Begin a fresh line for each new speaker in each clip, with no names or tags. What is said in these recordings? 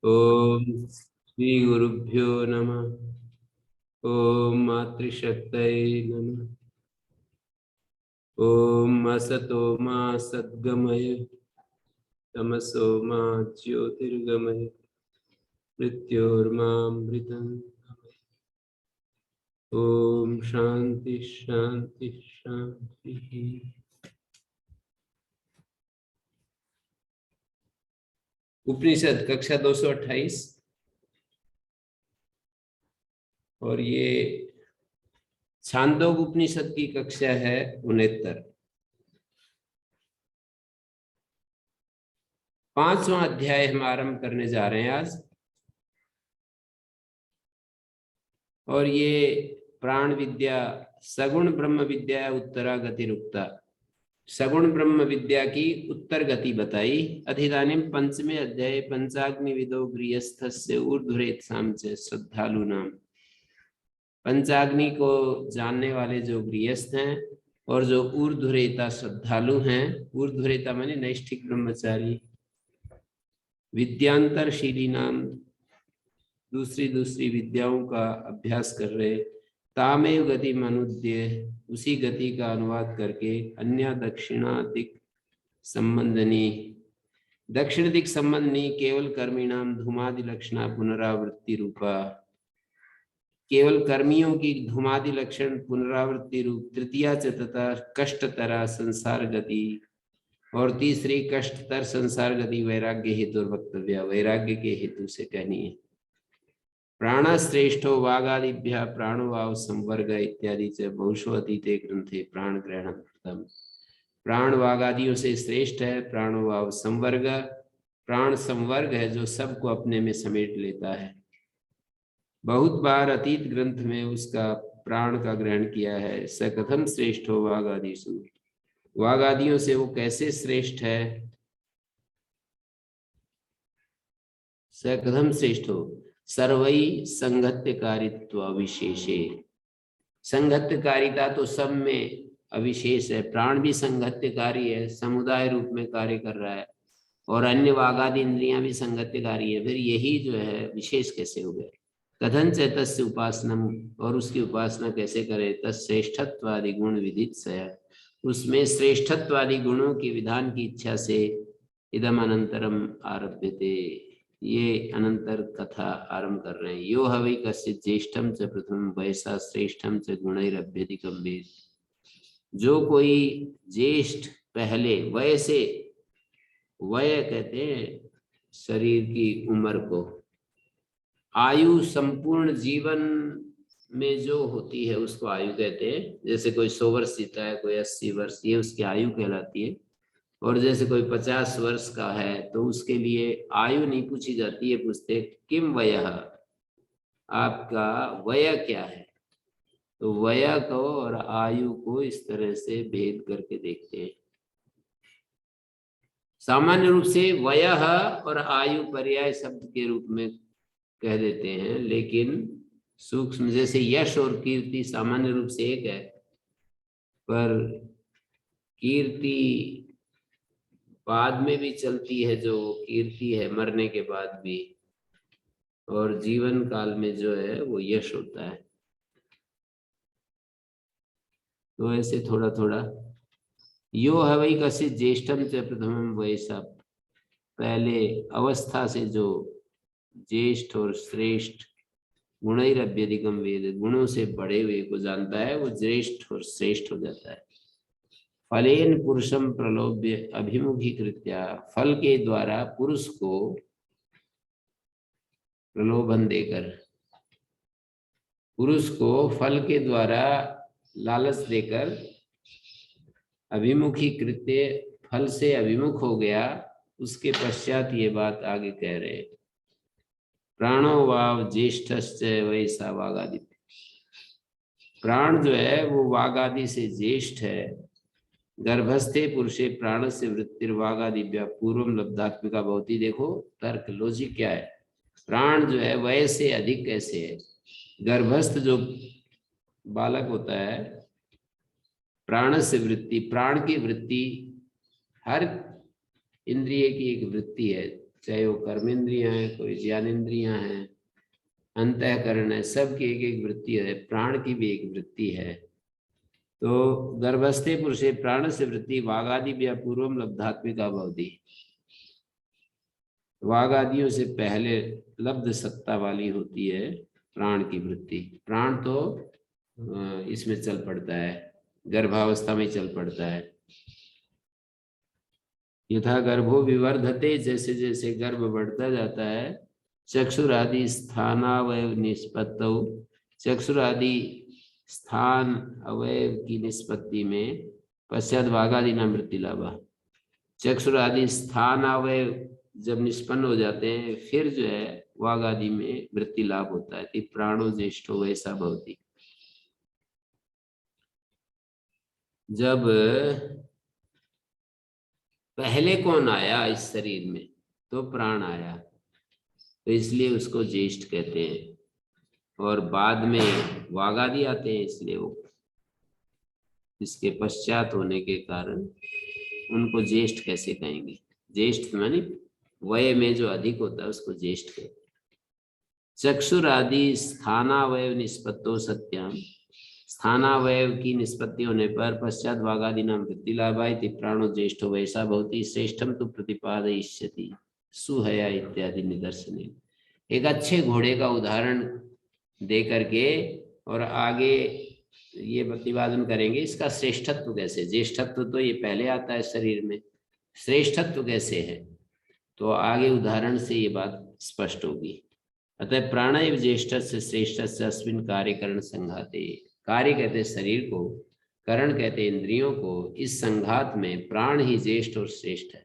ओम श्री गुरुभ्यो नमः। ओम मातृशक्तये नमः। ओम असतो मा सद्गमय तमसो मा ज्योतिर्गमय मृत्योर्मामृतं गमय। ओम शांति शांति शांति। उपनिषद कक्षा 228 और ये छांदोग उपनिषद की कक्षा है 69। 5वां अध्याय हम आरंभ करने जा रहे हैं आज। और ये प्राण विद्या सगुण ब्रह्म विद्या उत्तरा गति रुक्ता, सगुण ब्रह्म विद्या की उत्तर गति बताई। अधिदानिम 5वें अध्याय पंचाग्नि विदो गृहस्थस्य ऊर्ध्वरेत्साम च श्रद्धालु नाम। पंचाग्नि को जानने वाले जो गृहस्थ हैं और जो ऊर्ध्वरेता श्रद्धालु हैं, ऊर्ध्वरेता माने नैष्ठिक ब्रह्मचारी, विद्यांतरशीली नाम दूसरी दूसरी विद्याओं का अभ्यास कर रहे, तामेव गति मनुद्य उसी गति का अनुवाद करके, अन्य दक्षिणा दिक संबंधनी, दक्षिण दिक संबंधनी केवल कर्मिणाम धूमादि लक्षणा पुनरावृत्ति रूपा, केवल कर्मियों की धूमादि लक्षण पुनरावृत्ति रूप तृतीया च तथा कष्टतरा संसार गति, और तीसरी कष्टतर संसार गति वैराग्य हेतु वक्तव्य, वैराग्य के हेतु से कहनी है। प्राणश्रेष्ठो वागादिभ्यः प्राणवाव संवर्ग इत्यादि च बहुषो अतीते ग्रंथे प्राण ग्रहण कृतम्। प्राण वागादियों से श्रेष्ठ है प्राणवाव संवर्ग, प्राण संवर्ग है जो सबको अपने में समेट लेता है। बहुत बार अतीत ग्रंथ में उसका प्राण का ग्रहण किया है। स कथम श्रेष्ठो वागादिषु, वागादियों से वो कैसे श्रेष्ठ है। स कथम श्रेष्ठो सर्वई संगत्यकारित्व विशेषे, संगत्यकारिता तो सब में अविशेष है। प्राण भी संगत्यकारी है, समुदाय रूप में कार्य कर रहा है, और अन्य वागादि इंद्रियां भी संगत्यकारी है। फिर यही जो है विशेष कैसे हो गए। कथन च तस्य उपासनम, और उसकी उपासना कैसे करे। तत्श्रेष्ठत्वादि गुण विदित से, उसमें श्रेष्ठत्वादि गुणों की विधान की इच्छा से इदम अनंतरम आरभ्यते, ये अनंतर कथा आरंभ कर रहे हैं। यो हवै कश्चित् ज्येष्ठम च प्रथम वयसा श्रेष्ठम च गुणैरभ्यधिकम वेद, जो कोई ज्येष्ठ पहले, वय से, वय कहते हैं शरीर की उम्र को, आयु संपूर्ण जीवन में जो होती है उसको आयु कहते हैं। जैसे कोई 100 वर्ष जीता है, कोई 80 वर्ष, ये उसकी आयु कहलाती है। और जैसे कोई 50 वर्ष का है तो उसके लिए आयु नहीं पूछी जाती है, पूछते किम वयः, आपका वय क्या है। तो वय को और आयु को इस तरह से भेद करके देखते हैं। सामान्य रूप से वयः और आयु पर्याय शब्द के रूप में कह देते हैं, लेकिन सूक्ष्म जैसे यश और कीर्ति सामान्य रूप से एक है, पर कीर्ति बाद में भी चलती है, जो कीर्ति है मरने के बाद भी, और जीवन काल में जो है वो यश होता है। तो ऐसे थोड़ा थोड़ा यो हवै कश्चित् ज्येष्ठम च प्रथमम वयसा, पहले अवस्था से जो ज्येष्ठ और श्रेष्ठ, गुणैरभ्यधिकम वेद, गुणों से बड़े हुए को जानता है, वो ज्येष्ठ और श्रेष्ठ हो जाता है। फलेन पुरुषम प्रलोभ्य अभिमुखीकृत्या, फल के द्वारा पुरुष को प्रलोभन देकर, पुरुष को फल के द्वारा लालच देकर, अभिमुखीकृत्य फल से अभिमुख हो गया, उसके पश्चात ये बात आगे कह रहे हैं। प्राणो वाव ज्येष्ठश्च वैसा वागादि, प्राण जो है वो वागादि से ज्येष्ठ है। गर्भस्थे पुरुषे प्राण से वृत्तिर्वागादिभ्या पूर्वम लब्धात्मिका भवति। देखो तर्क लॉजिक क्या है। प्राण जो है वय से अधिक कैसे है। गर्भस्थ जो बालक होता है, प्राण से वृत्ति, प्राण की वृत्ति, हर इंद्रिय की एक वृत्ति है, चाहे वो कर्मेंद्रियां हैं, कोई ज्ञानेंद्रियां हैं, अंतःकरण है, सबकी एक एक वृत्ति है, प्राण की भी एक वृत्ति है। तो गर्भस्थे पुरुषे प्राण से वृत्ति वागादि पूर्वम लब्धात्मिका भवति। वाग आदियों से पहले लब्ध सत्ता वाली होती है प्राण की वृत्ति। प्राण तो इसमें चल पड़ता है, गर्भावस्था में चल पड़ता है। यथा गर्भो विवर्धते, जैसे जैसे गर्भ बढ़ता जाता है, चक्षुरादि स्थानावयव निष्पत्तौ, चक्षुरादि स्थान अवयव की निष्पत्ति में पश्चात वागादि नाम वृत्ति लाभा। चक्षुरादि स्थान अवयव जब निष्पन्न हो जाते हैं, फिर जो है वाग आदि में वृत्ति लाभ होता है। प्राणो ज्येष्ठो वैसा भवति। जब पहले कौन आया इस शरीर में, तो प्राण आया, तो इसलिए उसको ज्येष्ठ कहते हैं। और बाद में वाग आदि आते हैं, इसलिए वो इसके पश्चात होने के कारण उनको ज्येष्ठ कैसे कहेंगे। ज्येष्ठ माने वय में जो अधिक होता है उसको ज्येष्ठ कहते हैं। चक्षुरादि स्थानावयव निष्पत्तो सत्याम, स्थानावयव की निष्पत्ति होने पर पश्चात वागादि नाम वृत्ति लाभायति प्राणो ज्येष्ठो वैसा भवति। श्रेष्ठम तो प्रतिपादयिष्यति सुहया इत्यादि निदर्शन। एक अच्छे घोड़े का उदाहरण दे करके और आगे ये प्रतिपादन करेंगे इसका श्रेष्ठत्व कैसे। ज्येष्ठत्व तो ये पहले आता है शरीर में, श्रेष्ठत्व कैसे है, तो आगे उदाहरण से ये बात स्पष्ट होगी। अतः प्राणायाम ज्येष्ठ से श्रेष्ठ से अस्मिन कार्यकरण संघाते, कार्य कहते शरीर को, करण कहते इंद्रियों को, इस संघात में प्राण ही ज्येष्ठ और श्रेष्ठ है।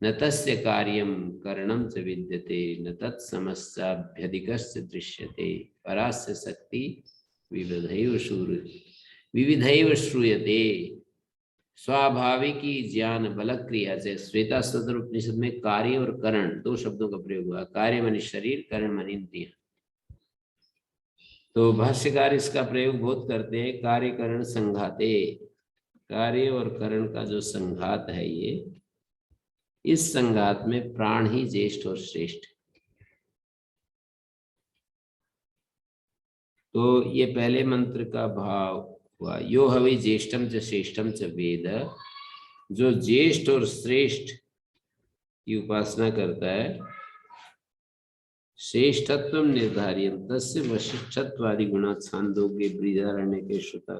न तस्य कार्यम करणम च विद्यते, न तत्समस्याभ्यधिकस्य दृश्यते, परास्य शक्ति विविधैव श्रूयते। स्वाभाविकी ज्ञान बल क्रिया से श्वेता सदर उपनिषद में कार्य और करण दो शब्दों का प्रयोग हुआ। कार्य माने शरीर, करण माने इंद्रियां। तो भाष्यकार इसका प्रयोग बहुत करते हैं, कार्य करण संघाते। कार्य और करण का जो संघात है, ये इस संघात में प्राण ही ज्येष्ठ और श्रेष्ठ। तो ये पहले मंत्र का भाव हुआ, यो हवि ज्येष्ठम च श्रेष्ठम च वेद। जो ज्येष्ठ और श्रेष्ठ की उपासना करता है, श्रेष्ठत्व निर्धारित तस्य वशिष्ठत्वादि गुणा छांदोग्य बृहदारण्यके श्रुता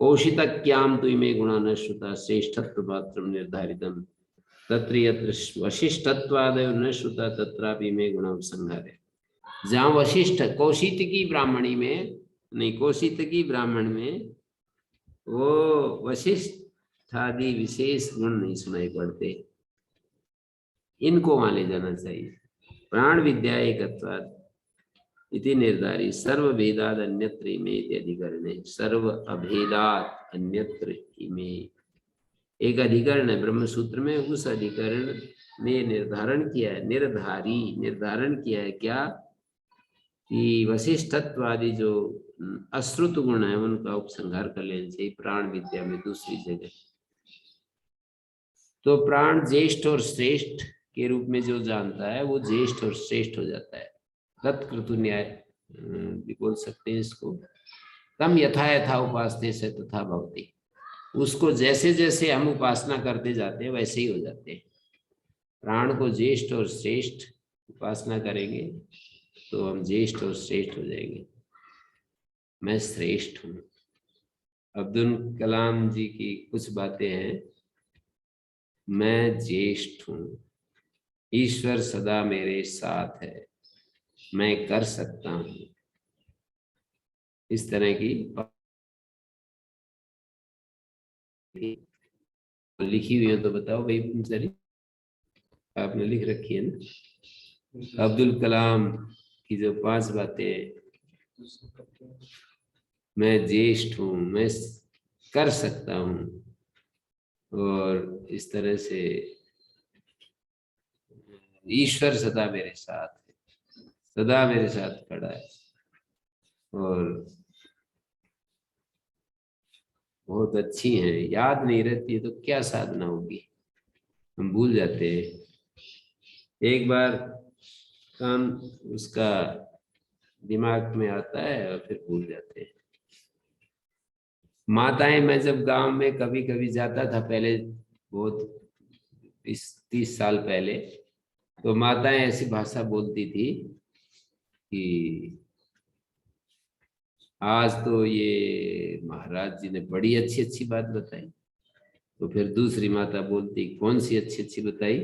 कौशितक्याम तु इमे गुणा न श्रुता श्रेष्ठत्व मात्रम निर्धारितम तत्र यत्र वशिष्ठत्वादयो न श्रुता तत्रापि इमे गुणा उपसंहारे। जहाँ वशिष्ठ कौशित की ब्राह्मणी में नहीं, कौशित की ब्राह्मण में वो वशिष्ठ आदि विशेष गुण नहीं सुनाई पड़ते, इनको वहां ले जाना चाहिए। प्राण विद्या एकत्वात् इति निर्धारित सर्व भेदाद अन्यत्र इमे अधिकरणे, सर्व अभेदात अन्यत्र इमे एक अधिकरण है ब्रह्म सूत्र में, उस अधिकरण ने निर्धारण किया है, निर्धारण किया है क्या कि वशिष्ठत्व आदि जो अश्रुत गुण है उनका उपसंहार कर लेना चाहिए प्राण विद्या में दूसरी जगह। तो प्राण ज्येष्ठ और श्रेष्ठ के रूप में जो जानता है वो ज्येष्ठ और श्रेष्ठ हो जाता है। तत्कृतु न्याय भी बोल सकते हैं इसको। तम यथा यथा उपासते से तथा भवति, उसको जैसे जैसे हम उपासना करते जाते हैं वैसे ही हो जाते हैं। प्राण को ज्येष्ठ और श्रेष्ठ उपासना करेंगे तो हम ज्येष्ठ और श्रेष्ठ हो जाएंगे। मैं श्रेष्ठ हूँ। अब्दुल कलाम जी की कुछ बातें हैं, मैं ज्येष्ठ हूँ, ईश्वर सदा मेरे साथ है, मैं कर सकता हूँ, इस तरह की लिखी हुई है। तो बताओ भाई सरी, आपने लिख रखी है ना अब्दुल कलाम की जो 5 बातें, मैं ज्येष्ठ हूँ, मैं कर सकता हूँ, और इस तरह से ईश्वर सदा मेरे साथ है, सदा मेरे साथ खड़ा है, और बहुत अच्छी हैं। याद नहीं रहती है तो क्या साधना होगी, हम भूल जाते हैं। एक बार काम उसका दिमाग में आता है और फिर भूल जाते हैं। माताएं, मैं जब गांव में कभी कभी जाता था पहले, बहुत 30 साल पहले, तो माताएं ऐसी भाषा बोलती थी कि आज तो ये महाराज जी ने बड़ी अच्छी अच्छी बात बताई। तो फिर दूसरी माता बोलती, कौन सी अच्छी अच्छी बताई?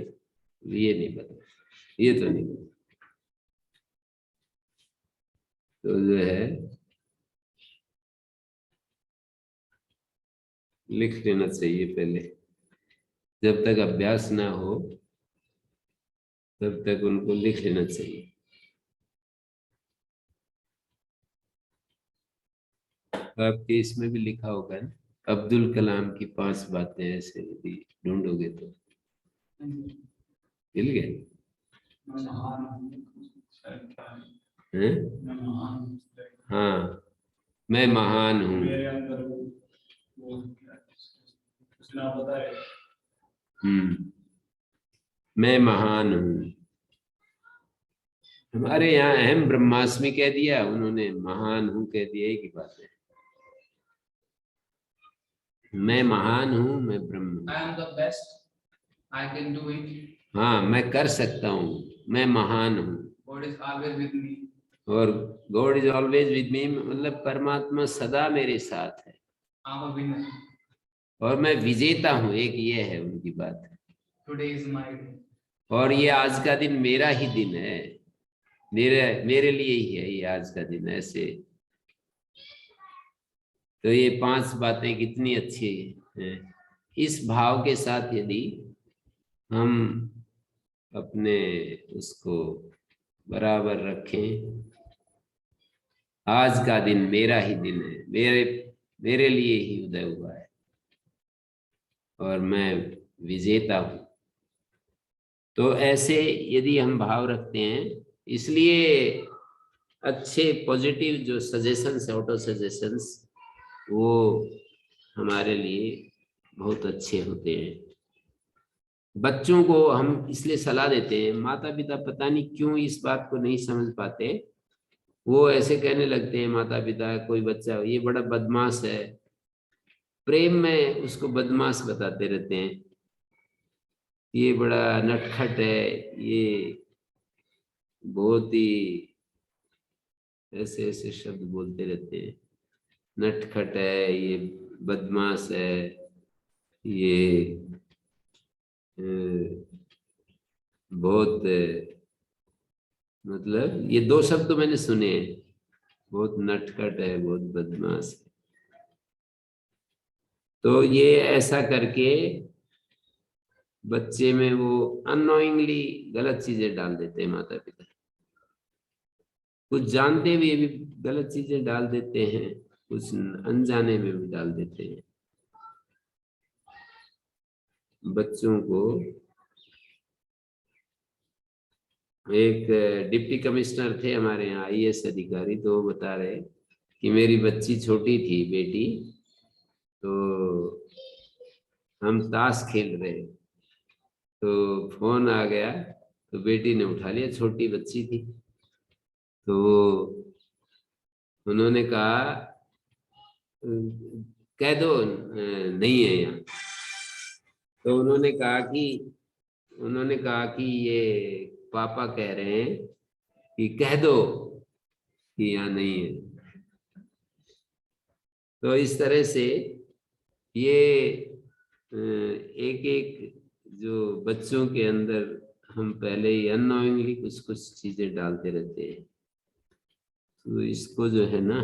ये नहीं पता, ये तो नहीं पता। तो जो है लिख लेना चाहिए पहले, जब तक अभ्यास ना हो तब तक उनको लिख लेना चाहिए। आपके इसमें भी लिखा होगा ना, अब्दुल कलाम की 5 बातें, ऐसे यदि ढूंढोगे तो मिल गए हैं? हाँ, मैं महान हूँ। मैं महान हूँ। हमारे यहाँ अहम ब्रह्मास्मि कह दिया, उन्होंने महान हूँ कह दिया, एक ही बात है। मैं महान हूँ, मैं ब्रह्म। I am the best. I can do it. हाँ, मैं कर सकता हूँ, मैं महान हूँ। God is always with me. और God is always with me मतलब परमात्मा सदा मेरे साथ है। I'm a winner. और मैं विजेता हूँ, एक ये है उनकी बात। Today is my day. और ये आज का दिन मेरा ही दिन है, मेरे लिए ही है ये आज का दिन, ऐसे। तो ये 5 बातें कितनी अच्छी हैं। इस भाव के साथ यदि हम अपने उसको बराबर रखें, आज का दिन मेरा ही दिन है, मेरे लिए ही उदय हुआ है और मैं विजेता हूं। तो ऐसे यदि हम भाव रखते हैं, इसलिए अच्छे पॉजिटिव जो सजेशंस, ऑटो सजेशंस, वो हमारे लिए बहुत अच्छे होते हैं। बच्चों को हम इसलिए सलाह देते हैं, माता पिता पता नहीं क्यों इस बात को नहीं समझ पाते। वो ऐसे कहने लगते हैं, माता पिता, कोई बच्चा ये बड़ा बदमाश है, प्रेम में उसको बदमाश बताते रहते हैं, ये बड़ा नटखट है, ये बहुत ही ऐसे ऐसे शब्द बोलते रहते हैं, नटखट है, ये बदमाश है, ये बहुत मतलब ये 2 शब्द तो मैंने सुने हैं, बहुत नटखट है, बहुत बदमाश है। तो ये ऐसा करके बच्चे में वो अननोइंगली गलत चीजें डाल देते हैं माता पिता, कुछ जानते हुए भी गलत चीजें डाल देते हैं, कुछ अनजाने में भी डाल देते हैं। बच्चों को एक डिप्टी कमिश्नर थे हमारे यहाँ, IAS अधिकारी, तो वो बता रहे कि मेरी बच्ची छोटी थी, बेटी, तो हम ताश खेल रहे, तो फोन आ गया, तो बेटी ने उठा लिया, छोटी बच्ची थी। तो उन्होंने कहा, कह दो नहीं है यहाँ। तो उन्होंने कहा कि ये पापा कह रहे हैं कि कह दो कि यहाँ नहीं है। तो इस तरह से ये एक एक जो बच्चों के अंदर हम पहले ही अननोइंगली कुछ कुछ चीजें डालते रहते हैं, तो इसको जो है ना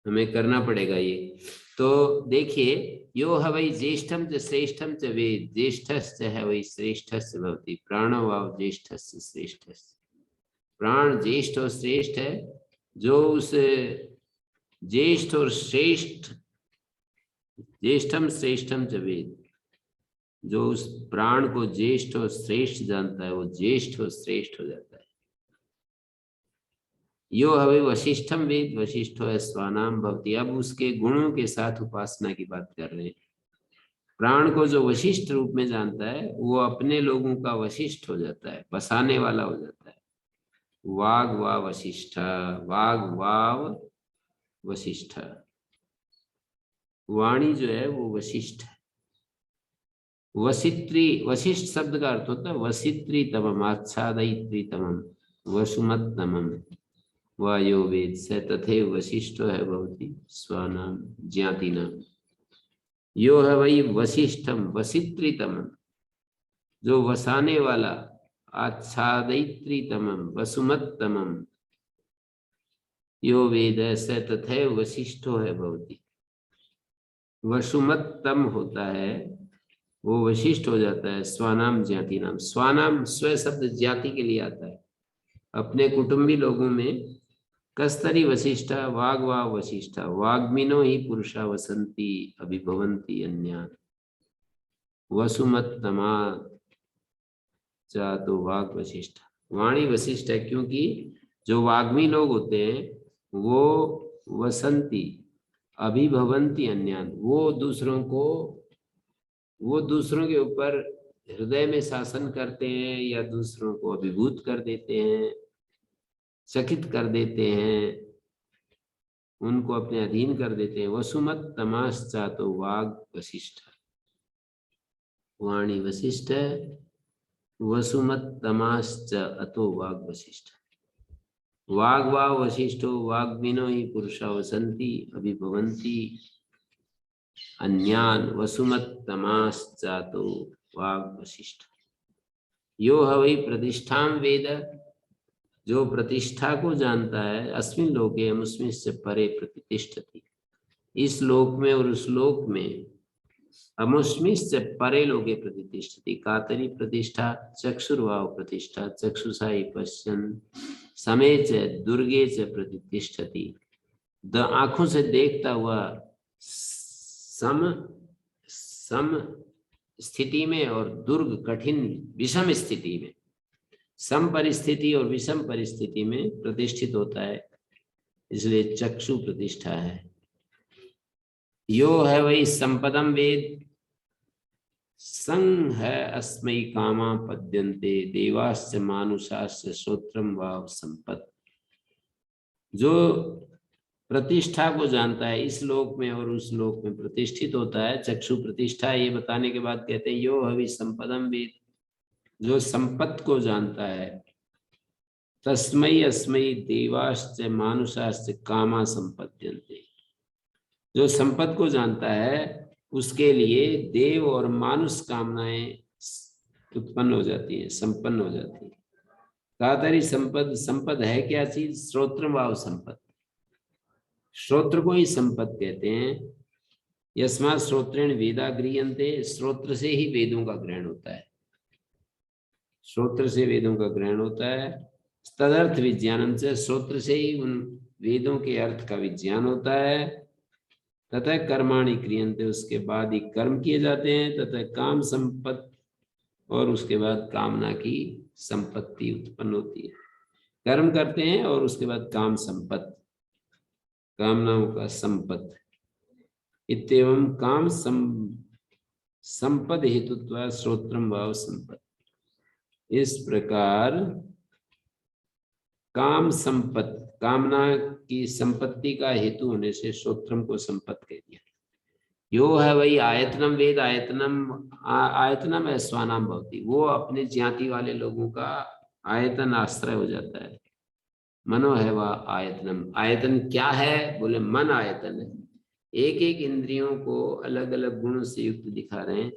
हमें करना पड़ेगा ये। तो देखिए, यो है वही ज्येष्ठम च श्रेष्ठम च वेद, ज्येष्ठश्च है वही श्रेष्ठस्य भवति, प्राणो वाव ज्येष्ठस्य श्रेष्ठस्य। प्राण ज्येष्ठ और श्रेष्ठ है, जो उस ज्येष्ठ और श्रेष्ठ, ज्येष्ठम श्रेष्ठम च वेद, जो उस प्राण को ज्येष्ठ और श्रेष्ठ जानता है, वो ज्येष्ठ और श्रेष्ठ हो जाता है। यो हवे वशिष्ठम वेद, वशिष्ठो है स्वानाम भवति। अब उसके गुणों के साथ उपासना की बात कर रहे हैं। प्राण को जो वशिष्ठ रूप में जानता है वो अपने लोगों का वशिष्ठ हो जाता है, बसाने वाला हो जाता है। वाग वा वशिष्ठ, वाग वाव वशिष्ठ, वाणी जो है वो वशिष्ठ है। वसित्री, वशिष्ठ शब्द का अर्थ होता है वसित्री तमम, आच्छादयित्री तमम, वसुमत तमम, वायो वेद स तथैव वशिष्ठो है भवति स्वानाम ज्ञाति नाम। यो है वही वशिष्ठम वसित्रीतमम, जो वसाने वाला, आच्छादयित्रीतमम वसुमत्तमम, यो वेद स तथैव वशिष्ठो है भवति। वसुमत्तम होता है वो वशिष्ठ हो जाता है स्वानाम ज्ञाति नाम। स्वानाम स्व शब्द ज्ञाति के लिए आता है। अपने कुटुंबी लोगों में कस्तरी वशिष्ठा वाग्वा वशिष्ठा वाग्मिनो ही पुरुषा वसंती अभिभवंती अन्यान वसुमत्तमा तो वाग वशिष्ठ, वाणी वशिष्ठ है क्योंकि जो वाग्मी लोग होते हैं वो वसंती अभिभवंती अन्यान, वो दूसरों के ऊपर हृदय में शासन करते हैं या दूसरों को अभिभूत कर देते हैं, चकित कर देते हैं, उनको अपने अधीन कर देते हैं। वसुमत तमाश्चा तो वाग वशिष्ठ, वाणी वशिष्ठ है। वसुमत तमाश्च अतो वाग वशिष्ठ, वाग वा वशिष्ठो वाग्मिनो ही पुरुषा वसंती अभिभवंती अन्यान वसुमत तमाश्चा तो वाग वशिष्ठ। यो हवै प्रतिष्ठां वेद, जो प्रतिष्ठा को जानता है, अस्मिन् लोके अमुस्मिन् से परे प्रतिष्ठति, इस लोक में और उस लोक में, अमुस्मिन् से परे लोके प्रतिष्ठति, कातरी प्रतिष्ठा चक्षुर्वाव प्रतिष्ठा चक्षुषाई पश्यन् समे च दुर्गे च प्रतिष्ठति, आंखों से देखता हुआ सम स्थिति में और दुर्ग कठिन विषम स्थिति में, सम परिस्थिति और विषम परिस्थिति में प्रतिष्ठित होता है, इसलिए चक्षु प्रतिष्ठा है। यो है वही संपदम वेद, संग है अस्मै कामा पद्यन्ते देवाश्च मानुषाश्च श्रोत्रम वाव संपद, जो प्रतिष्ठा को जानता है, इस लोक में और उस लोक में प्रतिष्ठित होता है। चक्षु प्रतिष्ठा ये बताने के बाद कहते हैं यो हवि संपदम वेद, जो संपत्ति को जानता है। तस्मै अस्मै देवाश्च मानुषाश्च कामा संपद्यन्ते, जो संपत्ति को जानता है उसके लिए देव और मानुष कामनाएं उत्पन्न हो जाती हैं, संपन्न हो जाती है। तातरी संपद है क्या चीज? श्रोत्र भाव संपद, श्रोत्र को ही संपद कहते हैं। यस्मात् श्रोत्रेण वेदा गृह्यन्ते, श्रोत्र से ही वेदों का ग्रहण होता है, श्रोत्र से वेदों का ग्रहण होता है। तदर्थ विज्ञानम से, श्रोत्र से ही उन वेदों के अर्थ का विज्ञान होता है। तथा कर्माणि क्रियन्ते, उसके बाद ही कर्म किए जाते हैं। तथा काम संपत्ति, और उसके बाद कामना की संपत्ति उत्पन्न होती है। कर्म करते हैं और उसके बाद काम संपत्ति, कामनाओं का संपत्ति। इत्येवं काम संपद हेतुत्वा श्रोत्रम भाव संपत्ति, इस प्रकार काम संपत्ति, कामना की संपत्ति का हेतु होने से श्रोत्रम को संपत्ति कह दिया। यो है वही आयतनम वेद, आयतनम है स्वानाम भवति, वो अपने ज्ञाति वाले लोगों का आयतन आश्रय हो जाता है। मनो है वह आयतनम, आयतन क्या है? बोले मन आयतन है। एक एक इंद्रियों को अलग अलग गुणों से युक्त दिखा रहे हैं।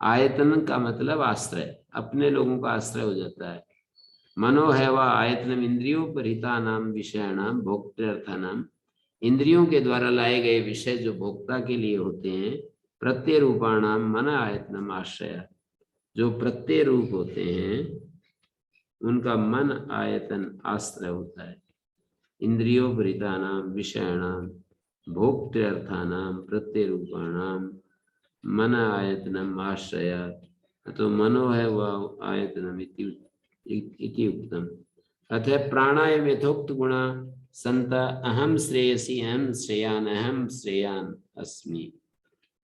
आयतन का मतलब आश्रय, अपने लोगों का आश्रय हो जाता है। मनो है वह आयतनम इंद्रियों पर हिता नाम विषयाणाम भोक्तृर्थानाम, इंद्रियों के द्वारा लाए गए विषय जो भोक्ता के लिए होते हैं। प्रत्यय रूपाणाम मन आयतनम आश्रय, जो प्रत्यय रूप होते हैं उनका मन आयतन आश्रय होता है। इंद्रियों पर हिता नाम विषयाणाम भोक्तृर्थानाम प्रत्यय रूपाणाम मन आयतनम आश्रय, तो मनो है वह आयतनम इति उक्तम। अतः प्राणायाम यथोक्त गुणा संत अहम श्रेयसी अहम श्रेयान अस्मि,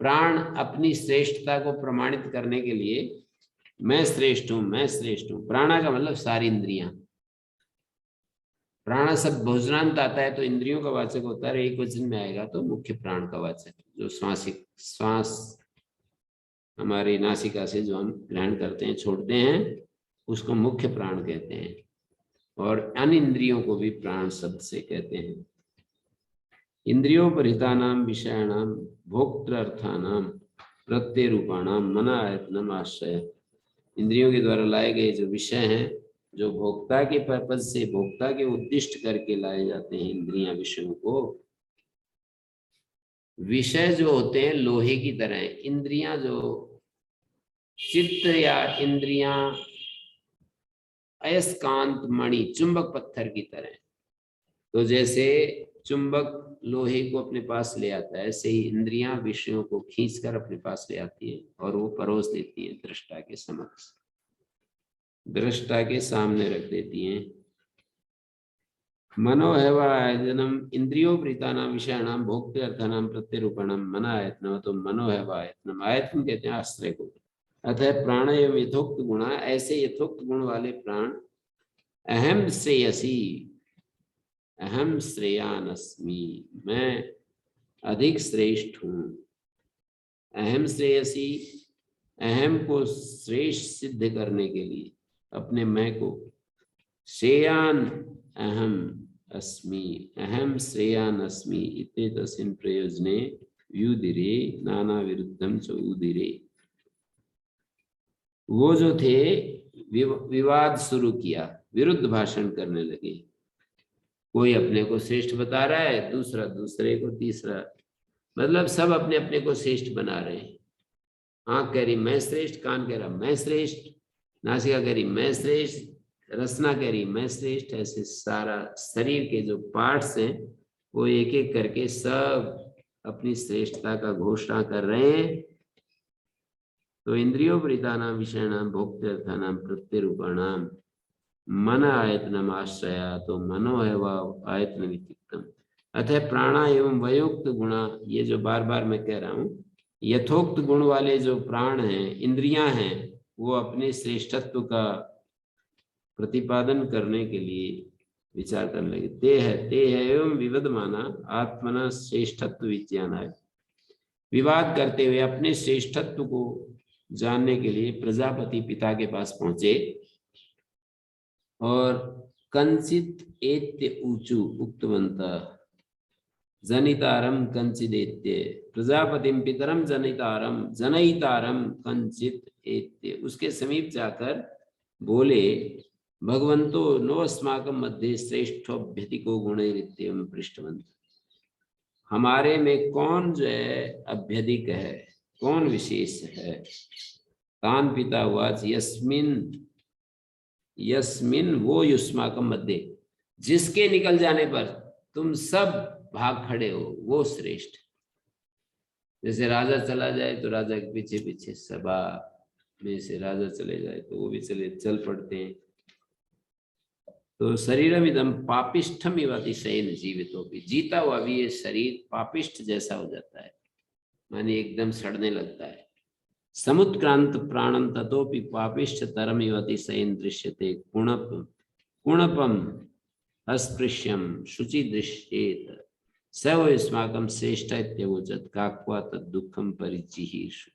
प्राण अपनी श्रेष्ठता को प्रमाणित करने के लिए मैं श्रेष्ठ हूं, मैं श्रेष्ठ हूं। प्राणा का मतलब सारी इंद्रियां। प्राण शब्द भोजनांत आता है तो इंद्रियों का वाचक होता है, एक वचन में आएगा तो मुख्य प्राण का वाचक, जो श्वास हमारी नासिका से जो हम ग्रहण करते हैं, छोड़ते हैं, उसको मुख्य प्राण कहते हैं। और अन्य इंद्रियों को भी प्राण शब्द से कहते हैं। इंद्रियोपरितानाम विषयाणाम भोक्तृर्थानाम प्रत्यरूपाणाम मन आयतनम आश्रय। इंद्रियों के द्वारा लाए गए जो विषय हैं, जो भोक्ता के पर्पज से, भोक्ता के उद्दिष्ट करके लाए जाते हैं इंद्रियां विषयों को। विषय जो होते हैं लोहे की तरह, इंद्रियां जो चित्त या इंद्रियां अयस्कांत मणि चुंबक पत्थर की तरह। तो जैसे चुंबक लोहे को अपने पास ले आता है, ऐसे ही इंद्रियां विषयों को खींचकर अपने पास ले आती है और वो परोस देती है दृष्टा के समक्ष, दृष्टा के सामने रख देती हैं। मनोहैवायतनम इंद्रियोपरीतानाम विषयाणाम भोक्तृर्थानाम प्रत्यरूपणम मन आयतनम। तो मनोहैवायतनम, आयतन कहते हैं आश्रय को। अतः प्राण एवं यथोक्त गुणा, ऐसे यथोक्त गुण वाले प्राण अहम श्रेयसी, अहम श्रेयान अस्मि, मैं अधिक श्रेष्ठ हूं। अहम श्रेयसी, अहम को श्रेष्ठ सिद्ध करने के लिए अपने मैं को, श्रेयान अहम अस्मि, अहम श्रेयान अस्मि इत्ते तस्मिन् प्रयोजने व्युदिरे नाना विरुद्धम च उदिरे। वो जो थे विवाद शुरू किया, विरुद्ध भाषण करने लगे। कोई अपने को श्रेष्ठ बता रहा है, दूसरा दूसरे को, तीसरा, मतलब सब अपने अपने को श्रेष्ठ बना रहे हैं। आंख कह रही मैं श्रेष्ठ, कान कह रहा मैं श्रेष्ठ, नासिका कह रही मैं श्रेष्ठ, रसना कह रही मैं श्रेष्ठ। ऐसे सारा शरीर के जो पार्ट्स हैं वो एक एक करके सब अपनी श्रेष्ठता का घोषणा कर रहे हैं। तो इंद्रियोपरीतानाम विषयाणाम भोक्तृर्थानाम प्रत्यरूपाणाम मन आयतनम आश्रया। तो मनो है वह आयतन वितिक्तम। अतः प्राणा एवं वयोक्त गुणा, ये जो बार बार मैं कह रहा हूँ, यथोक्त गुण वाले जो प्राण हैं, इंद्रियां हैं, वो अपने श्रेष्ठत्व का प्रतिपादन करने के लिए विचार करने लगे। ते है एवं विवदमाना आत्मना श्रेष्ठत्व विज्ञान है। विवाद करते हुए अपने श्रेष्ठत्व को जानने के लिए प्रजापति पिता के पास पहुंचे और कंचित एत्य ऊचु उक्तवंता जनितारम कंचिदेत्य प्रजापतिम पितरम जनितारम जनयितारम कंचित एत्य। उसके समीप जाकर बोले, भगवंतो नो अस्माकं मध्ये श्रेष्ठोऽभ्यधिको गुणैरित्येवं पृष्ठवन्तः। हमारे में कौन जो है अभ्यधिक है, कौन विशेष है। तान पिता उवाच यस्मिन यस्मिन वो युष्माकं मध्ये, जिसके निकल जाने पर तुम सब भाग खड़े हो, वो श्रेष्ठ। जैसे राजा चला जाए तो राजा के पीछे पीछे सभा में से राजा चले जाए तो वो भी चल पड़ते हैं। तो शरीरम इदम पापिष्ठम इव अतिशयेन जीवितो भी, जीता हुआ भी ये शरीर पापिष्ठ जैसा हो जाता है, माने एकदम सड़ने लगता है। समुत्क्रांत प्राणम ततोपि पापिष्ठ तरम इव अतिशयेन दृश्यते कुणपम अस्पृश्यम शुचि दृश्येत सव युष्माकं श्रेष्ठ इत्यवोचत् काक्वा तद दुखम परिचिहीषु।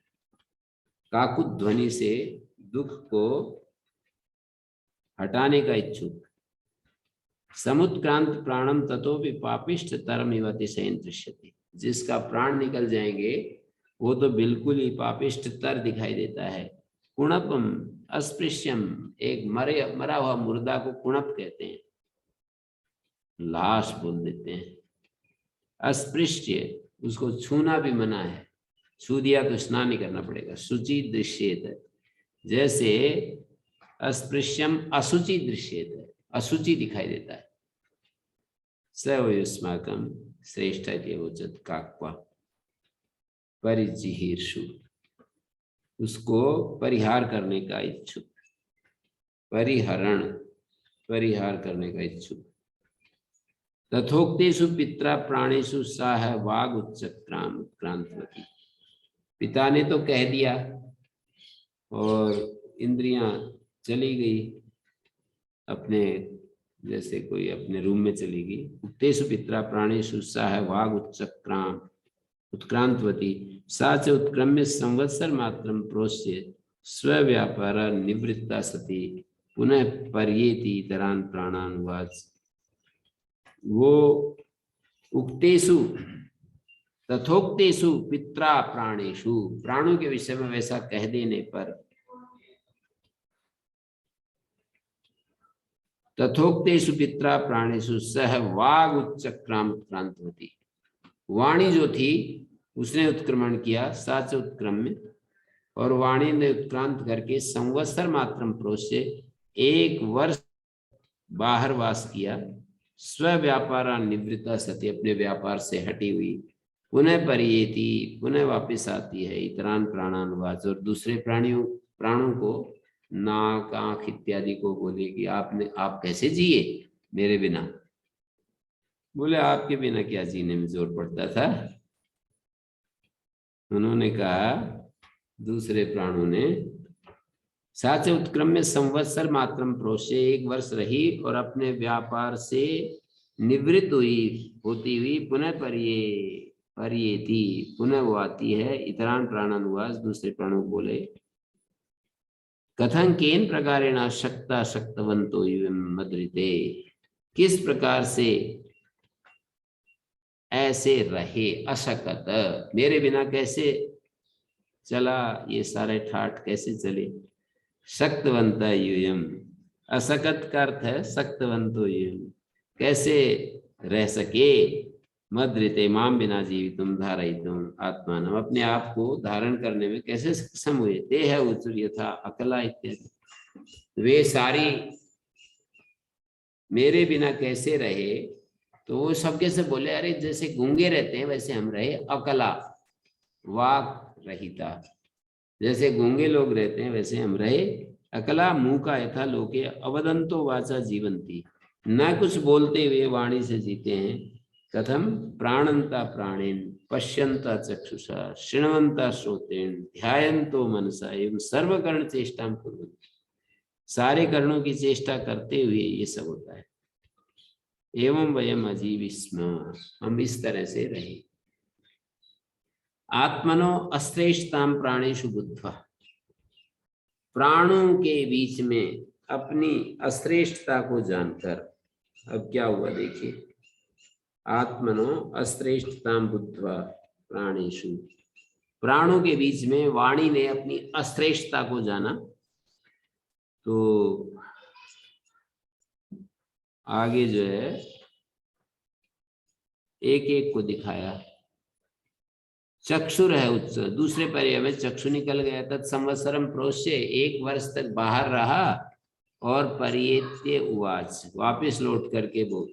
काकु ध्वनि से दुख को हटाने का इच्छुक। समुत्क्रांत प्राणम ततोपि पापिष्ठ तरम इव अतिशयेन दृश्यते, जिसका प्राण निकल जाएंगे वो तो बिल्कुल ही पापिष्ठ तर दिखाई देता है। कुणपम अस्पृश्यम, एक मरा हुआ मुर्दा को कुणप कहते हैं, लाश बोल देते हैं। अस्पृश्य, उसको छूना भी मना है, छू दिया तो स्नान नहीं करना पड़ेगा। शुचि दृश्येत, जैसे अस्पृश्यम अशुचि दृश्येत, अशुचि दिखाई देता है। सवयुष्माकं श्रेष्ठ उच्चत काक्वा परिजिहीर्षु, उसको परिहार करने का इच्छुक, परिहार करने का इच्छुक। तथोक्तेषु पित्रा प्राणेषु सा है वाग उच्चक्रांतवती। पिता ने तो कह दिया और इंद्रियां चली गई अपने, जैसे कोई अपने रूम में चली गई। उक्तेषु पित्रा प्राणेषु सह वाग उत्क्रांतवती सा च उत्क्रम्य संवत्सर मात्रं प्रोष्य स्वव्यापार निवृत्ता सती पुनः पर्येति इतरान प्राणान उवाच। वो उक्तेषु तथोक्तेषु पित्रा प्राणेषु, प्राणों के विषय में वैसा कह देने पर, तथोक्तेषु पित्रा प्राणेषु सह वाग उत्क्रांतवती, वाणी जो थी उसने उत्क्रमण किया, साच उत्क्रम्य, और वाणी ने उत्क्रांत करके संवत्सर मात्रम प्रोष्य, 1 वर्ष बाहर वास किया, स्व व्यापारा निवृत्ता सती, अपने व्यापार से हटी हुई, पुनः परियेति, पुनः वापस आती है, इतरान प्राणानुवाच, और दूसरे प्राणों को, नाक आंख इत्यादि को बोले कि आप कैसे जिए मेरे बिना। बोले आपके बिना क्या जीने में जोर पड़ता था। उन्होंने कहा, दूसरे प्राणों ने, साच उत्क्रम्य संवत्सर मात्रम प्रोष्य, 1 वर्ष रही और अपने व्यापार से निवृत्त होती हुई, पुनः परियेति, पुनः वो आती है, इतरान प्राणानुवास, दूसरे प्राणों को बोले, कथं केन प्रकारेण शक्ता शक्तवंतो मद्रिते, किस प्रकार से ऐसे रहे अशक्त, मेरे बिना कैसे चला ये सारे ठाठ कैसे चले। शक्तवंत यूयम, असकत का अर्थ है शक्तवंतो यूयम, कैसे रह सके, मद्रिते माम बिना जीवितुम धारयितुम आत्मान, अपने आप को धारण करने में कैसे सक्षम हुए। देह उचुर यथा अकला इत्यादि, वे सारी मेरे बिना कैसे रहे। तो वो सबके से बोले, अरे जैसे गूंगे रहते हैं वैसे हम रहे अकला, वाक रहिता, जैसे गूंगे लोग रहते हैं वैसे हम रहे अकला, मुंह का यथा लोके अवदंतो वाचा जीवंती, न कुछ बोलते हुए वाणी से जीते हैं। कथम प्राणंता प्राणेन पश्यंता चक्षुषा शृण्वंता श्रोतेन ध्यायन्तो मनसा एवं सर्वकर्ण चेष्टा कुर्वन्ति, सारे कर्णों की चेष्टा करते हुए ये सब होता है। एवं वयम अजीव स्म, हम इस तरह से रहे। आत्मनो अश्रेष्ठताम प्राणेषु बुद्ध्वा, प्राणों के बीच में अपनी अश्रेष्ठता को जानकर, अब क्या हुआ देखिए, आत्मनो अश्रेष्ठताम बुद्ध्वा प्राणेषु, प्राणों के बीच में वाणी ने अपनी अश्रेष्ठता को जाना। तो आगे जो है एक एक को दिखाया। चक्षुर है उच्च, दूसरे पर्याय में चक्षु निकल गया। तत्संवत्सरम प्रोष्य, 1 वर्ष तक बाहर रहा और परियेत्य उवाच, वापिस लौट करके बोल,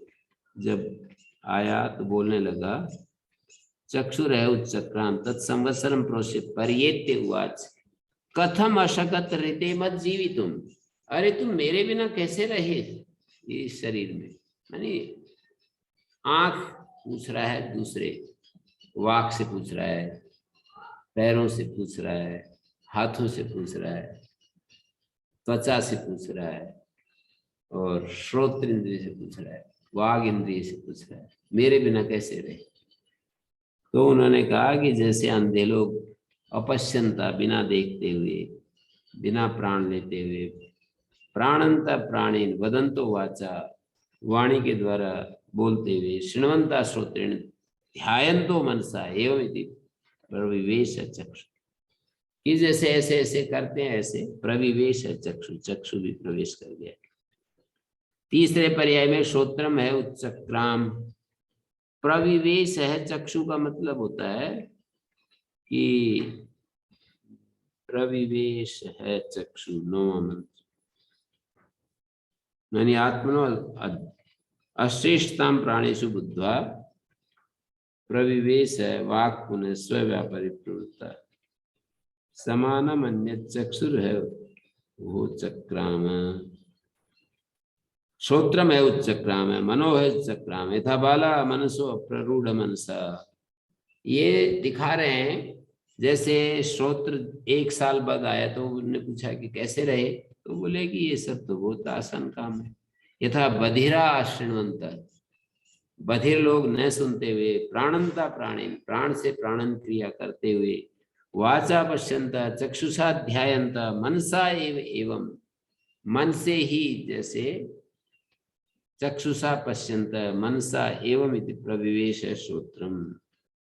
जब आया तो बोलने लगा, चक्षुर है उच्चक्रांत तत्संवत्सरम प्रोष्य परियेत्य उवाच, कथम अशकत ऋते मत जीवितुम, अरे तुम मेरे बिना कैसे रहे इस शरीर में। यानी आंख पूछ रहा है दूसरे, वाक से पूछ रहा है, पैरों से पूछ रहा है, हाथों से पूछ रहा है, त्वचा से पूछ रहा है, और श्रोत्र इंद्रिय से पूछ रहा है, वाग इंद्रिय से पूछ रहा है, मेरे बिना कैसे रहे। तो उन्होंने कहा कि जैसे अंधे लोग अपश्यंता, बिना देखते हुए, बिना प्राण लेते हुए, प्राणंता प्राणेन वदंतो वाचा, वाणी के द्वारा बोलते हुए, शृण्वंता श्रोत्रेण ध्यायन्तो मनसा एवं इति प्रविवेश चक्षु, कि जैसे ऐसे ऐसे करते हैं ऐसे प्रविवेश चक्षु, चक्षु भी प्रवेश कर गया। तीसरे पर्याय में श्रोत्रम है उच्चक्राम, प्रविवेश है चक्षु का मतलब होता है कि प्रविवेश है चक्षु, नौवां मंत्र, यानी आत्मनो अश्रेष्ठताम प्राणेषु बुद्ध्वा, प्रविवेश है वाक पुनः स्व व्यापारी प्रवृत्ता, समानम अन्य चक्षुर है वो चक्राम, श्रोत्रम है उच्चक्राम है, मनो है चक्राम, यथा बाला मनसो प्ररूढ़ मनसा। ये दिखा रहे हैं जैसे श्रोत्र 1 साल बाद आया तो उन्होंने पूछा कि कैसे रहे, तो बोले कि ये सब तो बहुत आसान काम है। यथा बधिरा अशृण्वन्त, बधिर लोग न सुनते हुए, प्राणंता प्राणी, प्राण से प्राणन क्रिया करते हुए, वाचा पश्यंता, चक्षुषा ध्यायंता, मनसा एवं, मन से ही, जैसे चक्षुषा पश्यंत मनसा एवं इति प्रविवेश श्रोत्रम,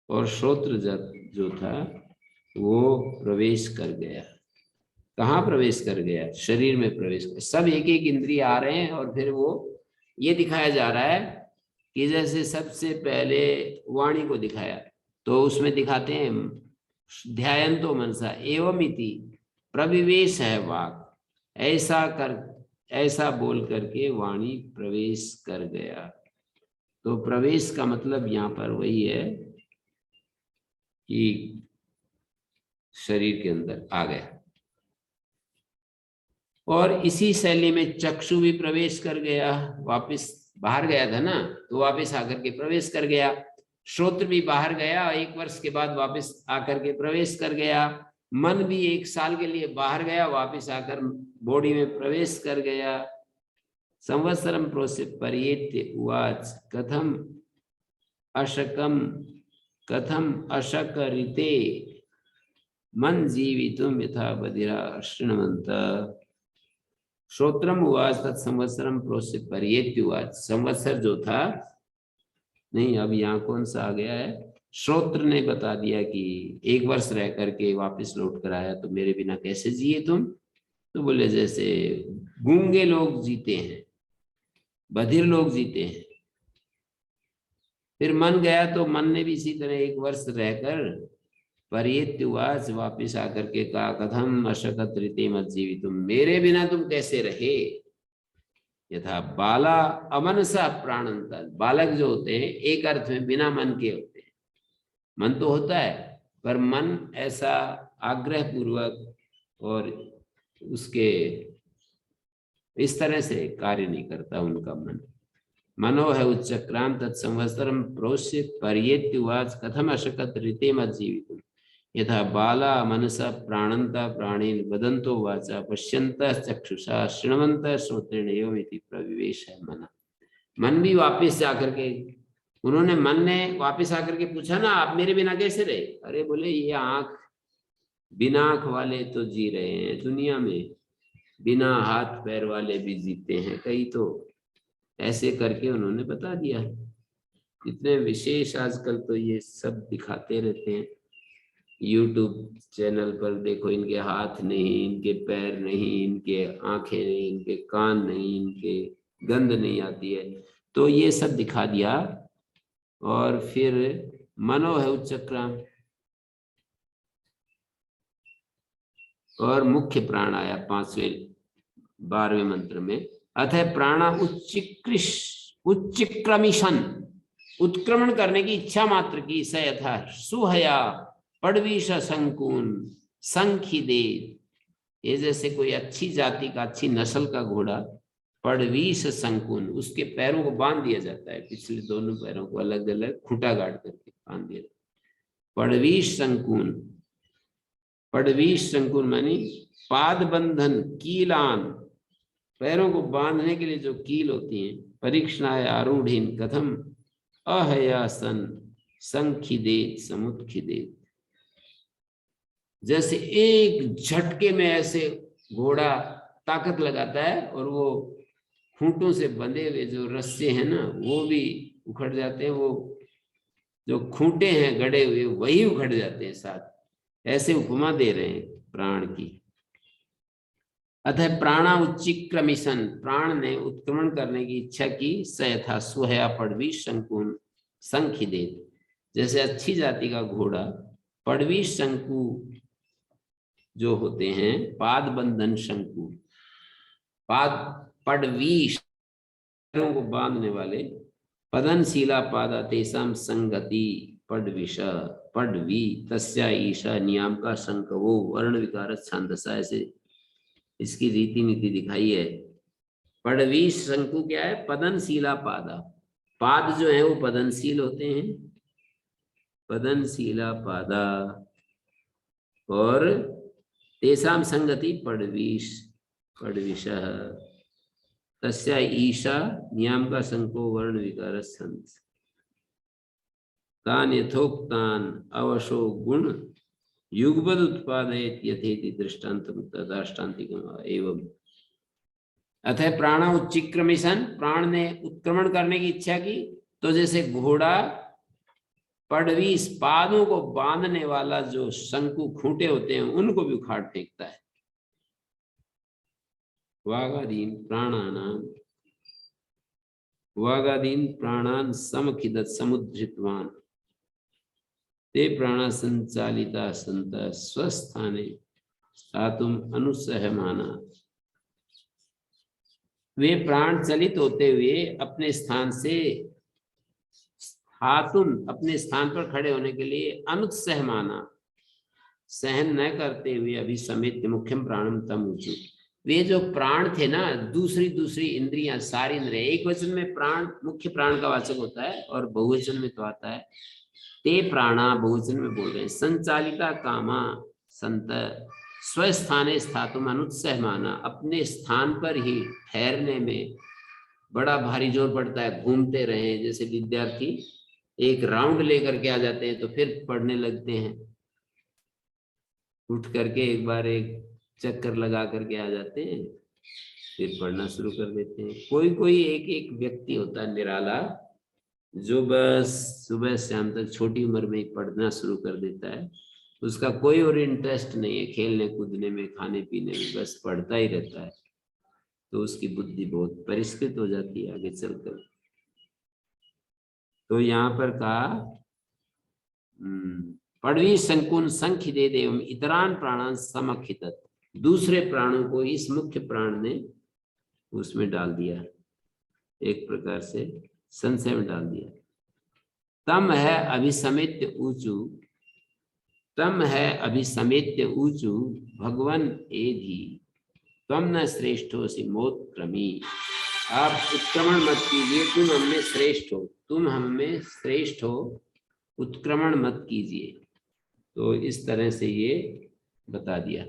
और श्रोत्र जो था वो प्रवेश कर गया। कहाँ प्रवेश कर गया? शरीर में प्रवेश कर। सब एक एक इंद्रिय आ रहे हैं और फिर वो ये दिखाया जा रहा है कि जैसे सबसे पहले वाणी को दिखाया तो उसमें दिखाते हैं ध्यायन्तो मनसा एवं इति प्रविवेश है वाक, ऐसा बोल करके वाणी प्रवेश कर गया। तो प्रवेश का मतलब यहाँ पर वही है कि शरीर के अंदर आ गया। और इसी शैली में चक्षु भी प्रवेश कर गया, वापस बाहर गया था ना, तो वापस आकर के प्रवेश कर गया। श्रोत्र भी बाहर गया, 1 वर्ष के बाद वापस आकर के प्रवेश कर गया। मन भी 1 साल के लिए बाहर गया, वापस आकर बॉडी में प्रवेश कर गया। संवत्सरम प्रोसे पर्येत्य उवाच कथम अशकरिते मन जीवितुम यथा बधिरा अशृण्वन्त। श्रोत्रम उवाच तत्संवत्सरम प्रोस्य पर्येत्य उवाच। संवत्सर जो था, नहीं अब यहाँ कौन सा आ गया है, श्रोत्र ने बता दिया कि 1 वर्ष रह करके वापस लौट कर आया, तो मेरे बिना कैसे जिए तुम? तो बोले जैसे गूंगे लोग जीते हैं, बधिर लोग जीते हैं। फिर मन गया तो मन ने भी इसी तरह 1 वर्ष रहकर पर्येत्युवाच वापिस आकर के कहा कथम अशकत रीते मत जीवितुम, मेरे बिना तुम कैसे रहे? यथा बाला अमनसा प्राणंता, बालक जो होते हैं एक अर्थ में बिना मन के होते हैं। मन तो होता है पर मन ऐसा आग्रह पूर्वक और उसके इस तरह से कार्य नहीं करता उनका मन। मनो है उच्चक्राम तत्संवत्सरम प्रोस्य पर्येत्युवाच कथम अशकत रीते मत जीवितुम, यथा बाला मनसा प्राणंता प्राणेन वदंतो वाचा पश्यंता चक्षुषा शृण्वंता श्रोत्रेण एवं इति प्रविवेश है मन। मन भी वापस जाकर के, उन्होंने मन ने वापस आकर के पूछा ना आप मेरे बिना कैसे रहे? अरे बोले ये आंख, बिना आंख वाले तो जी रहे हैं दुनिया में, बिना हाथ पैर वाले भी जीते हैं कई, तो ऐसे करके उन्होंने बता दिया। इतने विशेष आजकल तो ये सब दिखाते रहते हैं यूट्यूब चैनल पर। देखो इनके हाथ नहीं, इनके पैर नहीं, इनके आंखें नहीं, इनके कान नहीं, इनके गंध नहीं आती है, तो ये सब दिखा दिया। और फिर मनो है उच्चक्राम, और मुख्य प्राण आया 5वें 12वें मंत्र में, अतः प्राणा उच्चिक्रमिशन, उत्क्रमण करने की इच्छा मात्र की, स यथा सुहया पड़वीश संकुन संखिदे, ये जैसे कोई अच्छी जाति का, अच्छी नस्ल का घोड़ा, पड़वीश संकुन, उसके पैरों को बांध दिया जाता है, पिछले दोनों पैरों को अलग अलग खूंटा गाड़ करके बांध दिया जाता है। पड़वीश संकुन, पड़वीश संकुन मानी पाद बंधन, कीलान, पैरों को बांधने के लिए जो कील होती हैं, परीक्षणाय आरूढ़ीन कथम अहयासन संखिदेत समुत्खिदेत, जैसे एक झटके में ऐसे घोड़ा ताकत लगाता है और वो खूंटों से बंधे हुए जो रस्से हैं ना वो भी उखड़ जाते हैं, वो जो खूंटे हैं गड़े हुए वही उखड़ जाते हैं साथ। ऐसे उपमा दे रहे हैं प्राण की। अतः प्राणा उच्चिक्रमिशन, प्राण ने उत्क्रमण करने की इच्छा की, स यथा सुहया पड़वी शंकुन संखिदेत, जैसे अच्छी जाति का घोड़ा पड़वी शंकु जो होते हैं, पाद बंधन शंकु, पाद पड़वीश पैरों को बांधने वाले, पदनशीला पादा तेसाम संगति पड़विश पड़वी तस्या ईशा नियाम का संकवो वर्ण विकार छांदसा, ऐसे इसकी रीति नीति दिखाई है। पड़वीश शंकु क्या है? पदनशीला पादा, पाद जो है वो पदनशील होते हैं, पदनशीला पादा, और तेषां संगति पडविशः तस्या ईशा नियामका संको वर्ण विकार संत तान यथोक्तान अवशो गुण युगपद उत्पादयत यथेति दृष्टान्तम तदाष्टान्तिकम एवं। अतः प्राण उच्चिक्रमिशन, प्राण ने उत्क्रमण करने की इच्छा की तो जैसे घोड़ा पडवी पादों को बांधने वाला जो शंकु खूंटे होते हैं उनको भी उखाड़ फेंकता है। वागादीन प्राणान समखिदत समुद्धृतवान ते प्राणा संचालिता संत स्वस्थाने स्थातुम अनुसहमाना। वे प्राण चलित होते हुए अपने स्थान से स्थातुम अपने स्थान पर खड़े होने के लिए अनुत्सहमाना सहन न करते हुए अभिसमित मुख्यम प्राणम तम ऊंचू। वे जो प्राण थे ना, दूसरी इंद्रियां, सारी इंद्रियां, एक वचन में प्राण मुख्य प्राण का वाचक होता है और बहुवचन में तो आता है ते प्राणा, बहुवचन में बोल रहे हैं। संचालिता कामा संत स्वस्थाने स्थातुम अनुत्सहमाना, अपने स्थान पर ही ठहरने में बड़ा भारी जोर पड़ता है। घूमते रहे, जैसे विद्यार्थी एक राउंड लेकर के आ जाते हैं तो फिर पढ़ने लगते हैं, उठ करके एक बार एक चक्कर लगा करके आ जाते हैं, फिर पढ़ना शुरू कर देते हैं। कोई एक व्यक्ति होता है निराला, जो बस सुबह शाम तक छोटी उम्र में ही पढ़ना शुरू कर देता है। उसका कोई और इंटरेस्ट नहीं है खेलने कूदने में, खाने पीने में, बस पढ़ता ही रहता है। तो उसकी बुद्धि बहुत परिष्कृत हो जाती है आगे चलकर। तो यहाँ पर कहा पड़वी संकुन संख्य दे देवम इतरान प्राणान समखितत, दूसरे प्राणों को इस मुख्य प्राण ने उसमें डाल दिया, एक प्रकार से संशय में डाल दिया। तम है अभिसमित्य ऊंचू, तम है अभिसमित्य ऊंचू भगवन एधि तम न श्रेष्ठोसि मोत्क्रमी। आप उत्क्रमण मत कीजिए, तुम हमें श्रेष्ठ हो, तुम हमें श्रेष्ठ हो, उत्क्रमण मत कीजिए। तो इस तरह से ये बता दिया।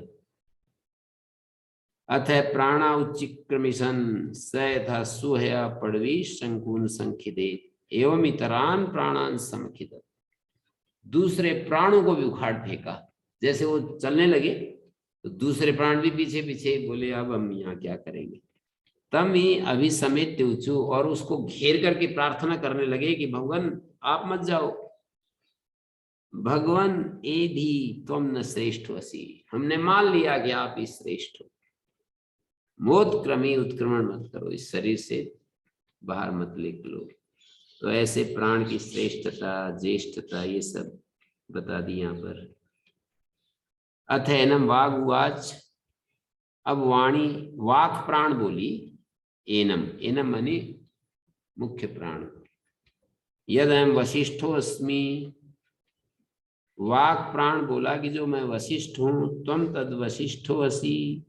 अथ प्राणा उच्चिक्रमिशन स यथा सुहया पड़वी शंकुन संखिदे एवं इतरान प्राणान समखिद, दूसरे प्राणों को भी उखाड़ फेंका। जैसे वो चलने लगे तो दूसरे प्राण भी पीछे पीछे बोले अब हम यहाँ क्या करेंगे। तम ही अभिसमित ऊंचू, और उसको घेर करके प्रार्थना करने लगे कि भगवान आप मत जाओ, भगवान एधि तुम न श्रेष्ठ वसी, हमने मान लिया कि आप ही श्रेष्ठ हो। मोत्क्रमी, उत्क्रमण मत करो, इस शरीर से बाहर मत निकलो। तो ऐसे प्राण की श्रेष्ठता, ज्येष्ठता, ये सब बता दी यहाँ पर। अथ एनम वाग उवाच, अब वाणी वाक प्राण बोली, एनम, एनम माने मुख्य प्राण। यद अहम वशिष्ठो अस्मि, वाक प्राण बोला कि जो मैं वशिष्ठ हूं, तुम तद वशिष्ठो असि,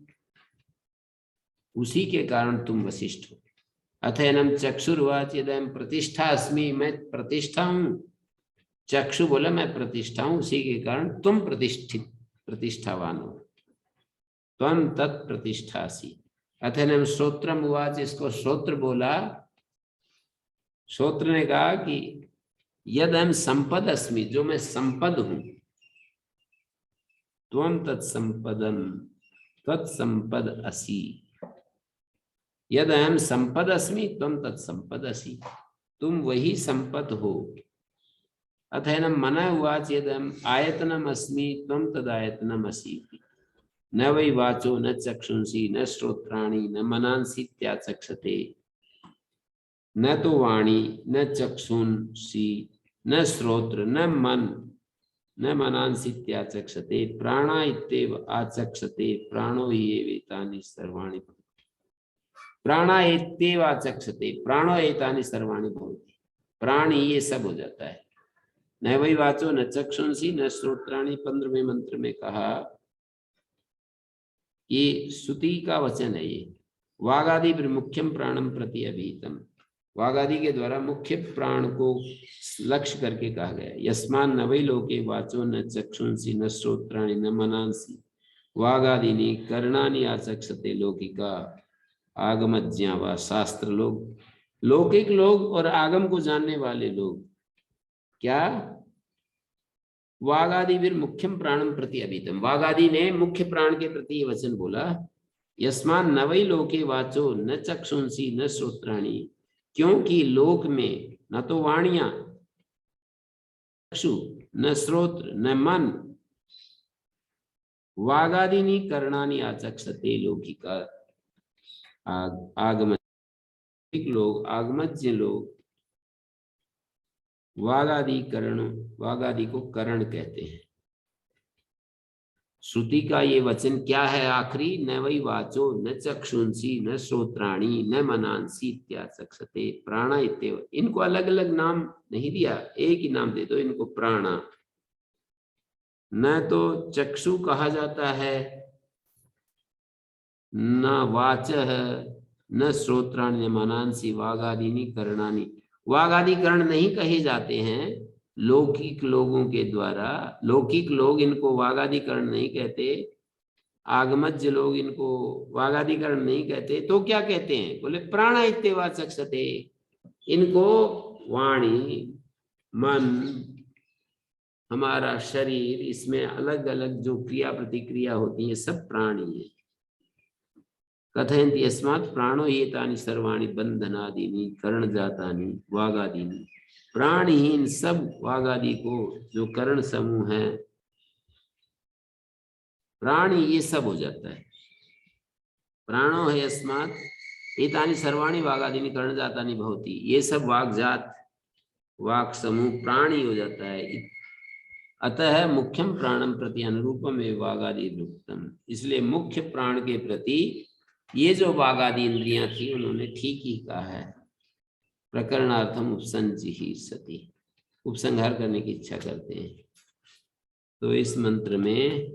उसी के कारण तुम वशिष्ठ हो। अथैनम चक्षुर्वाच यदम प्रतिष्ठा अस्मि, मैं प्रतिष्ठा हूं। चक्षु बोला मैं प्रतिष्ठा हूं, उसी के कारण तुम प्रतिष्ठित प्रतिष्ठावान हो, त्वं तत्प्रतिष्ठासी। अथैनम श्रोत्रम उवाच, इसको श्रोत्र बोला। श्रोत्र ने कहा कि यद हम संपद अस्मि, जो मैं संपद हूं, त्वं तत्संपदम तत्संपद असि। यद अहम संपद अस्मि त्वं तत्संपद असि, तुम वही संपद हो। अथैनम मन उवाच यदम आयतनम अस्मि त्वं तदायतनम असि। न वै वाचो न चक्षुंसी न श्रोत्राणि न मनांसि त्याचक्षते, न तो वाणी न चक्षुंसी न श्रोत्र न मन न मनांसि त्याचक्षते, प्राणा इत्येव आचक्षते, प्राणो हि एवेतानि सर्वाणि, प्राणा एत्येव आचक्षते, प्राणो एतानि सर्वाणि भवन्ति, प्राण ही ये सब हो जाता है। न वै वाचो न चक्षुंसी न श्रोत्राणि, 15वें मंत्र में कहा, ये श्रुति का वचन है। ये वागादि मुख्यम प्राणम प्रति अभिहितम, वागादि के द्वारा मुख्य प्राण को लक्ष्य करके कहा गया। यस्मान न वै लोके वाचो न चक्षुंसी न श्रोत्राणि न मनांसी वागादीनि कर्णानि आचक्षते लौकिका आगमज्ञा व शास्त्र लोग। लौकिक लोग और आगम को जानने वाले लोग क्या वागादि फिर मुख्यम प्राणम प्रति अभितम, वागादि ने मुख्य प्राण के प्रति ये वचन बोला। यस्मान न वै लोके वाचो न चक्षुंसी न श्रोत्राणि, क्योंकि लोक में न तो वाणियां, चक्षु, न श्रोत्र, न मन, वागादीनि कर्णानि आचक्षते लौकिका आगमज्ञ लोग, आगमज्ञ लोग वागादि को करण कहते हैं। श्रुति का ये वचन क्या है आखिरी, न वै वाचो न चक्षुंसी न श्रोत्राणि न मनांसी इत्याचक्षते प्राणा इत्येव। इनको अलग अलग नाम नहीं दिया, एक ही नाम दे दो इनको, प्राणा। न तो चक्षु कहा जाता है, न वाचः न श्रोत्राणि न मनांसी वागादीनि कर्णानि। वागादि कर्ण नहीं कहे जाते हैं लौकिक लोगों के द्वारा। लौकिक लोग इनको वागादिकरण नहीं कहते, आगमज्य लोग इनको वागादिकरण नहीं कहते, तो क्या कहते हैं? बोले प्राणा इत्येवाचक्षते। इनको वाणी, मन, हमारा शरीर, इसमें अलग अलग जो क्रिया प्रतिक्रिया होती है सब प्राणी है। कथयन्ति यस्मात् प्राणो एतानि सर्वाणि बंधनादीनि कर्णजातानि वागादीनि। प्राणहीन सब वागादि को जो कर्ण समूह है, प्राणी ये सब हो जाता है। प्राणो है यस्मात् एतानि सर्वाणि वागादीनि कर्णजातानि भवति, ये सब वागजात वाक समूह प्राणी हो जाता है। अतः मुख्यम प्राणम प्रति अनुरूपम एवं वागादि वृत्तम। इसलिए मुख्य प्राण के प्रति ये जो वागादि इंद्रियां थी उन्होंने ठीक ही कहा है। प्रकरणार्थम उपसंजिहि सति, उपसंहार करने की इच्छा करते हैं। तो इस मंत्र में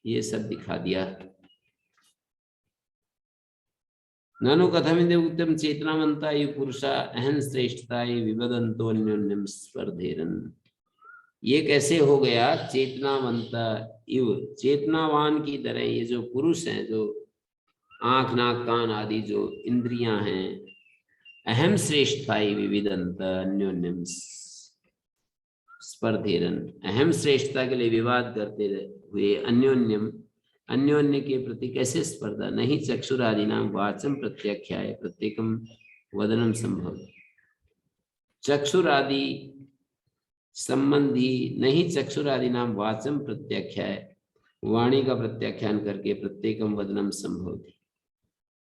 ये सब दिखा दिया। ननु कथमिदे उक्तम चेतनावंता ये पुरुषा अहं श्रेष्ठता ये विवदंतो अन्योन्यम स्पर्धेरन। ये कैसे हो गया? चेतनावंता इव, चेतनावान की तरह ये जो पुरुष हैं, जो आंख नाक कान आदि जो इंद्रियां हैं, अहम श्रेष्ठताई विविदंत अन्योन्यम स्पर्धेरन, अहम श्रेष्ठता के लिए विवाद करते हुए अन्योन्यम, अन्योन्य के प्रति कैसे स्पर्धा? नहीं चक्षुरादि नाम वाचम प्रत्याख्याय प्रत्येकम वदनम संभव। चक्षुरादि संबंधी नहीं चक्षुरादि नाम वाचम प्रत्याख्याय, वाणी का प्रत्याख्यान करके प्रत्येकम वदनम संभवति।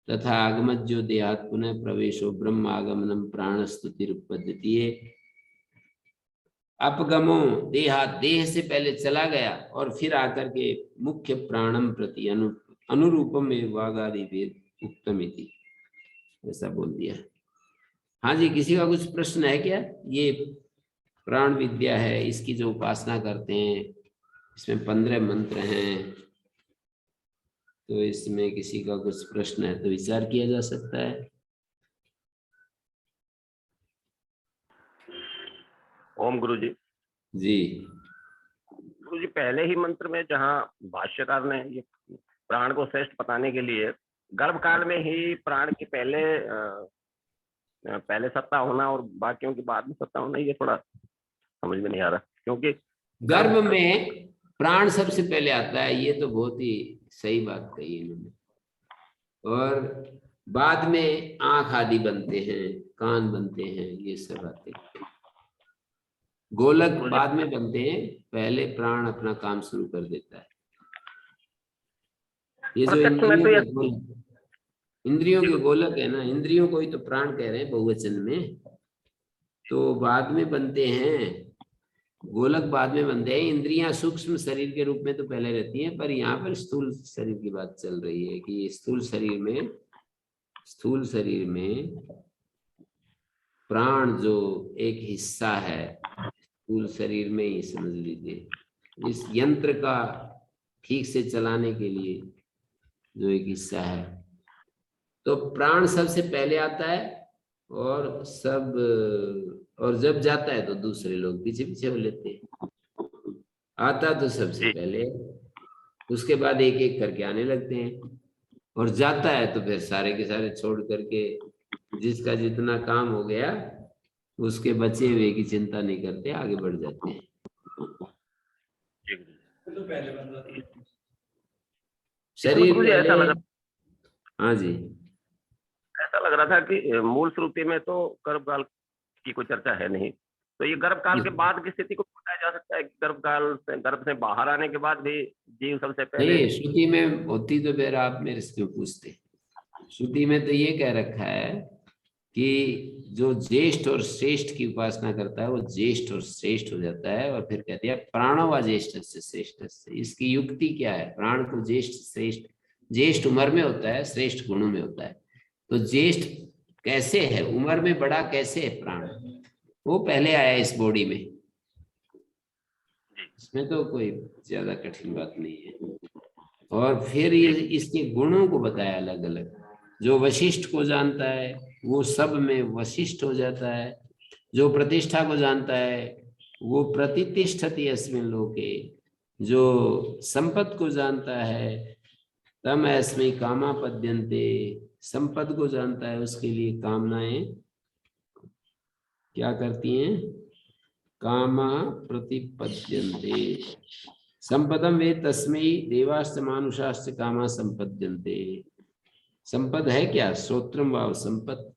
तथा आगमज्यो देहात पुनः प्रवेशो ब्रह्म आगमनम प्राणस्तुतिरुपद्यति। अपगमो देहात, देह से पहले चला गया और फिर आकर के मुख्य प्राणम प्रति अनुरूपम वागादि वेद उत्तमिति, ऐसा बोल दिया। हाँ जी, किसी का कुछ प्रश्न है क्या? ये प्राण विद्या है, इसकी जो उपासना करते हैं, इसमें 15 मंत्र हैं, तो इसमें किसी का कुछ प्रश्न है तो विचार किया जा सकता है।
ओम गुरु जी।
जी
गुरु जी, पहले ही मंत्र में जहाँ भाष्यकार ने ये प्राण को श्रेष्ठ बताने के लिए गर्भ काल में ही प्राण की पहले सत्ता होना और बाकियों की बाद में सत्ता होना, ये थोड़ा समझ में नहीं आ रहा, क्योंकि
गर्भ में प्राण सबसे पहले आता है, ये तो बहुत ही सही बात कही इन्होंने। और बाद में आंख आदि बनते हैं, कान बनते हैं, ये सब बातें। गोलक बाद में बनते हैं, पहले प्राण अपना काम शुरू कर देता है। ये जो इंद्रियों के गोलक है ना, इंद्रियों को ही तो प्राण कह रहे हैं बहुवचन में, तो बाद में बनते हैं गोलक, बाद में बनते हैं। इंद्रियां सूक्ष्म शरीर के रूप में तो पहले रहती हैं, पर यहाँ पर स्थूल शरीर की बात चल रही है कि स्थूल शरीर में प्राण जो एक हिस्सा है, स्थूल शरीर में ही समझ लीजिए, इस यंत्र का ठीक से चलाने के लिए जो एक हिस्सा है, तो प्राण सबसे पहले आता है। और सब, और जब जाता है तो दूसरे लोग पीछे पीछे लेते हैं। आता तो सबसे
जी
पहले, उसके बाद एक एक करके आने लगते हैं, और जाता है तो फिर सारे के सारे छोड़ करके जिसका जितना काम हो गया उसके बचे हुए की चिंता नहीं करते, आगे बढ़ जाते हैं।
जी गुरुजी। इसमें
शरीर
गुरुजी
पहले। हाँ जी।
ऐसा लग रहा था कि मूल श्रुति में तो गर्भकाल की कोई चर्चा है नहीं, तो ये गर्भकाल के बाद की स्थिति को बताया जा सकता है कि गर्भकाल से, गर्भ से बाहर आने के बाद भी जीव सबसे पहले।
नहीं, श्रुति में होती तो फिर आप मेरे से क्यों पूछते। श्रुति में तो ये कह रखा है कि जो ज्येष्ठ और श्रेष्ठ की उपासना करता है वो ज्येष्ठ और श्रेष्ठ हो जाता है, और फिर कहते हैं प्राणो व ज्येष्ठ से श्रेष्ठ से। इसकी युक्ति क्या है, प्राण को ज्येष्ठ श्रेष्ठ, ज्येष्ठ उम्र में होता है, श्रेष्ठ गुणों में होता है। तो ज्येष्ठ कैसे है, उम्र में बड़ा कैसे है प्राण, वो पहले आया इस बॉडी में, इसमें तो कोई ज्यादा कठिन बात नहीं है। और फिर ये इसके गुणों को बताया अलग अलग। जो वशिष्ठ को जानता है वो सब में वशिष्ठ हो जाता है, जो प्रतिष्ठा को जानता है वो प्रतिष्ठति अस्मिन् लोके, जो संपद को जानता है तम अस्मै कामा पद्यन्ते, संपद को जानता है उसके लिए कामनाएं क्या करती हैं, कामा प्रतिपद्यन्ते। संपदम वे तस्मै देवाश्च मानुषाश्च कामा संपद्यन्ते। संपद है क्या, श्रोत्रम वाव संपद,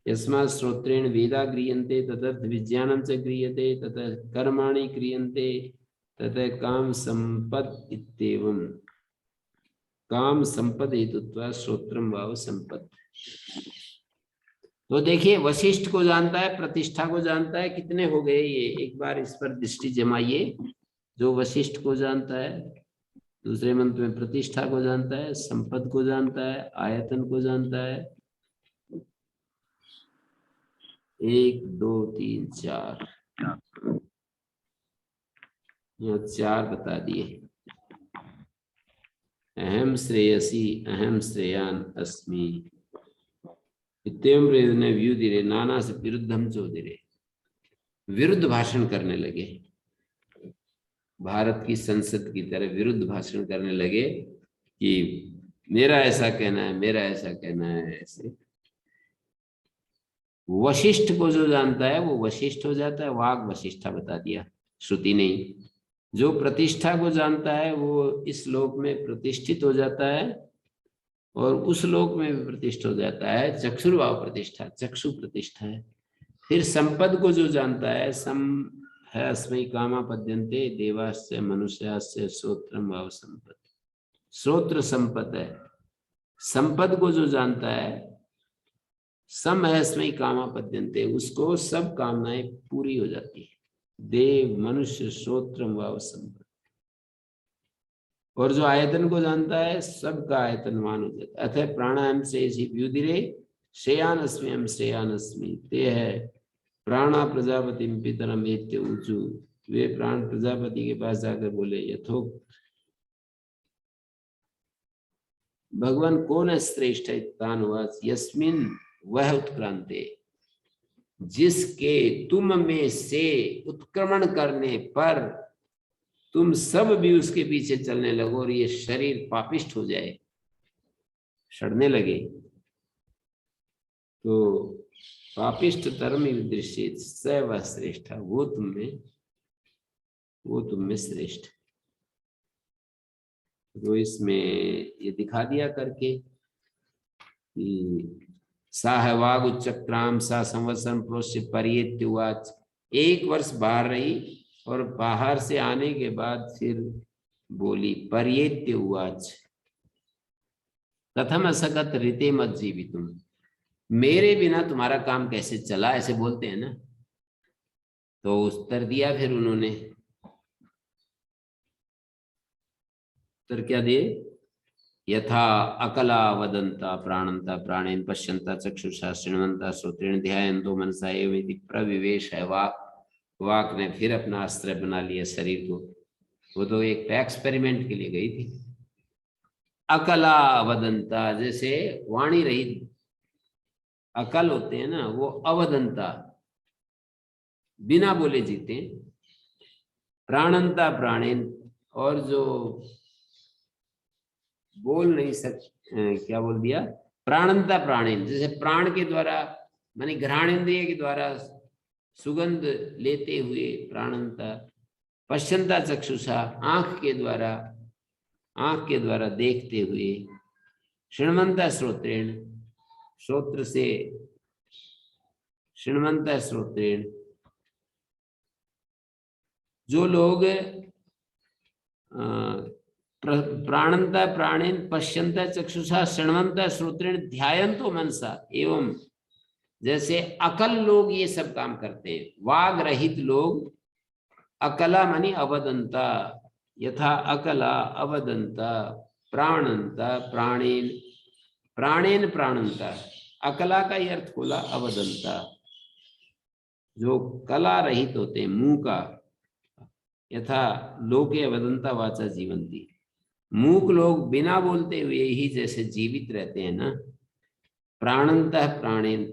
यस्मात् श्रोत्रेण वेदा गृह्यन्ते तदर्थ विज्ञानम च गृह्यते ततः कर्माणि क्रियन्ते ततः काम संपद इत्येवं। काम संपद हेतुत्वा श्रोत्रम वाव संपद। तो देखिए, वशिष्ठ को जानता है, प्रतिष्ठा को जानता है, कितने हो गए ये, एक बार इस पर दृष्टि जमाइए। जो वशिष्ठ को जानता है, दूसरे मंत्र में प्रतिष्ठा को जानता है, संपद को जानता है, आयतन को जानता है, 1 2 3 4, यहाँ 4 बता दिए। अहम श्रेयसी अहम श्रेयान अस्मि इत्येवं प्रयोजने व्युदिरे नाना से विरुद्धम चोदिरे। विरुद्ध भाषण करने लगे, भारत की संसद की तरह विरुद्ध भाषण करने लगे कि मेरा ऐसा कहना है, मेरा ऐसा कहना है। ऐसे वशिष्ठ को जो जानता है वो वशिष्ठ हो जाता है, वाग वशिष्ठा बता दिया, श्रुति नहीं। जो प्रतिष्ठा को जानता है वो इस लोक में प्रतिष्ठित हो जाता है और उस लोक में भी प्रतिष्ठित हो जाता है, चक्षुर्भाव प्रतिष्ठा, चक्षु प्रतिष्ठा है। फिर संपद को जो जानता है, सम है अस्मै कामा पद्यन्ते देवास्य मनुष्यास्य श्रोत्रम भाव संपद, श्रोत्र संपद है। संपद को जो जानता है, सम है अस्मै कामा पद्यन्ते, उसको सब कामनाएं पूरी हो जाती है, देव मनुष्य श्रोत्रम भाव संपद। और जो आयतन को जानता है सबका आयतनवान हो जाता है। अतः प्राणायाम से व्युदिरे श्रेयान अस्मि हम श्रेयान अस्मि, ते है प्राणा प्रजापति पितरम एत्य ऊचु। वे प्राण प्रजापति के पास जाकर बोले यथोक्त भगवान कौन है श्रेष्ठ है, तानुवाच यस्मिन वह उत्क्रांते, जिसके तुम में से उत्क्रमण करने पर तुम सब भी उसके पीछे चलने लगो और ये शरीर पापिष्ट हो जाए, सड़ने लगे। तो पापिष्ट धर्म दृश्य स वह श्रेष्ठ, वो तुम में श्रेष्ठ। तो इसमें ये दिखा दिया करके कि सा वाग उच्चक्राम सा संवत्सरम प्रोस्य परियेत्युवाच, 1 वर्ष बाहर रही और बाहर से आने के बाद फिर बोली परियेत्युवाच कथम असकत ऋते मत जीवितुम, मेरे बिना तुम्हारा काम कैसे चला, ऐसे बोलते हैं ना। तो उत्तर दिया फिर उन्होंने, उत्तर क्या दिए, यथा अकला वदंता प्राणंता प्राणेन पश्यंता चक्षुषा शृण्वंता श्रोत्रेण ध्यायन्तो मनसा एवं प्रविवेश है वाक। वाक ने फिर अपना अस्त्र बना लिया शरीर को। वो तो एक एक्सपेरिमेंट के लिए गई थी। अकला वदंता, जैसे वाणी रहित अकल होते हैं ना, वो अवदंता, बिना बोले जीते हैं। प्राणंता प्राणेन, और जो बोल नहीं क्या बोल दिया, प्राणंता प्राणेन, जैसे प्राण के द्वारा मानी घ्राणेन्द्रिय के द्वारा सुगंध लेते हुए प्राणंता। पश्यंता चक्षुषा, आंख के द्वारा देखते हुए। शृण्वंता श्रोत्रेण, श्रोत्र से, शृण्वंता श्रोत्रेण, जो लोग प्राणंता प्राणेन पश्यंता चक्षुषा शृण्वंता श्रोत्रेण ध्यायन्तो मनसा, एवं जैसे अकल लोग ये सब काम करते हैं, वाग रहित लोग, अकला मानी अवदंता, यथा अकला अवदंता प्राणंता प्राणेन, प्राणेन प्राणंता, अकला का ही अर्थ खोला अवदंता, जो कला रहित होते हैं, मुंह का। यथा लोके अवदंता वाचा जीवंती, मूक लोग बिना बोलते हुए ही जैसे जीवित रहते हैं ना। प्राणंतः प्राणेन,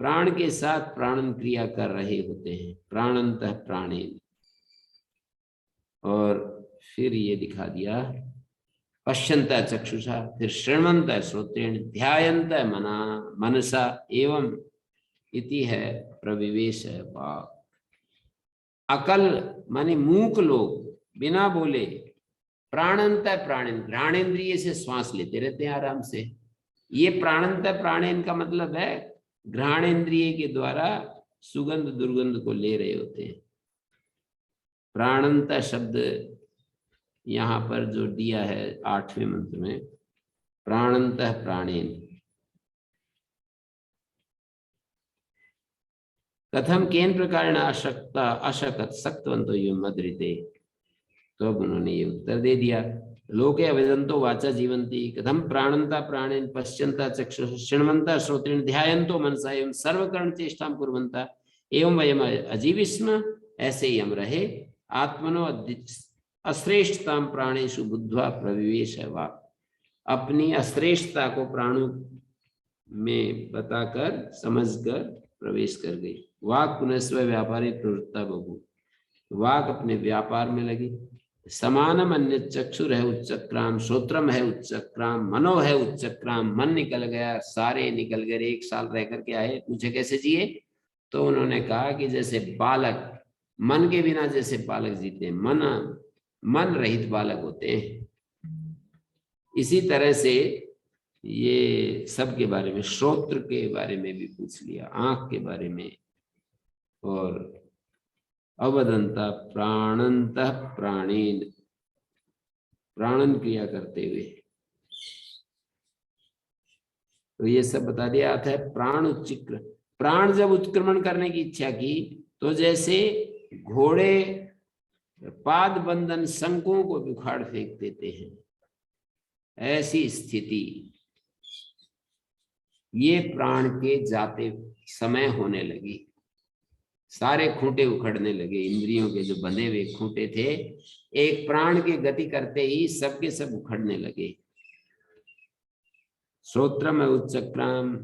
प्राण के साथ प्राणन क्रिया कर रहे होते हैं, प्राणंतः प्राणेन। और फिर ये दिखा दिया पश्यंता चक्षुषा, फिर शृण्वंता श्रोत्रेण, ध्यायन्ता मनसा, एवं इति है प्रविवेश वाक्। अकल माने मूक लोग बिना बोले, प्राणंता प्राणेन, घ्राणेन्द्रिय से श्वास लेते रहते हैं आराम से। ये प्राणंता प्राणेन का मतलब है घ्राणेन्द्रिय के द्वारा सुगंध दुर्गंध को ले रहे होते हैं। प्राणंता शब्द यहाँ पर जो दिया है 8वें मंत्र में, प्राणंतः प्राणेन, कथम केन प्रकार अशक्त सक्तवंतो मद्रिते। तो अब उन्होंने ये उत्तर दे दिया, लोके अवेदंतो वाचा जीवंती, कथम प्राणंता प्राणेन पश्यंता चक्षुः शृण्वंता श्रोत्रेण ध्यायन्तो मनसा एवं सर्वकर्ण चेष्टां कुर्वन्ता एवं वयम अजीविस्म, ऐसे ही हम रहे। आत्मनो अश्रेष्ठतां प्राणेषु बुद्ध्वा प्रविवेश वाक्, अपनी अश्रेष्ठता को प्राणों में बताकर समझकर प्रवेश कर गई। वाक् पुनः स्व व्यापारे प्रवृत्ता बहु, वाक् अपने व्यापार में लगी। समानम अन्य चक्षुर है उच्चक्राम, श्रोत्रम है उच्चक्राम, मनो है उच्चक्राम, मन निकल गया, सारे निकल गए, 1 साल रह करके आए, पूछे कैसे जिए, तो उन्होंने कहा कि जैसे बालक मन के बिना जैसे बालक जीते हैं, मन रहित बालक होते हैं, इसी तरह से ये सब के बारे में, श्रोत्र के बारे में भी पूछ लिया, आंख के बारे में, और अवदंता प्राणंतः प्राणेन, प्राणन क्रिया करते हुए, तो ये सब बता दिया था। प्राण उच्चक्र, प्राण जब उत्क्रमण करने की इच्छा की तो जैसे घोड़े पाद बंधन शंकों को उखाड़ फेंक देते हैं, ऐसी स्थिति ये प्राण के जाते समय होने लगी। सारे खूंटे उखड़ने लगे, इंद्रियों के जो बंधे हुए खूंटे थे, एक प्राण की गति करते ही सबके सब उखड़ने लगे। श्रोत्रम उच्चक्राम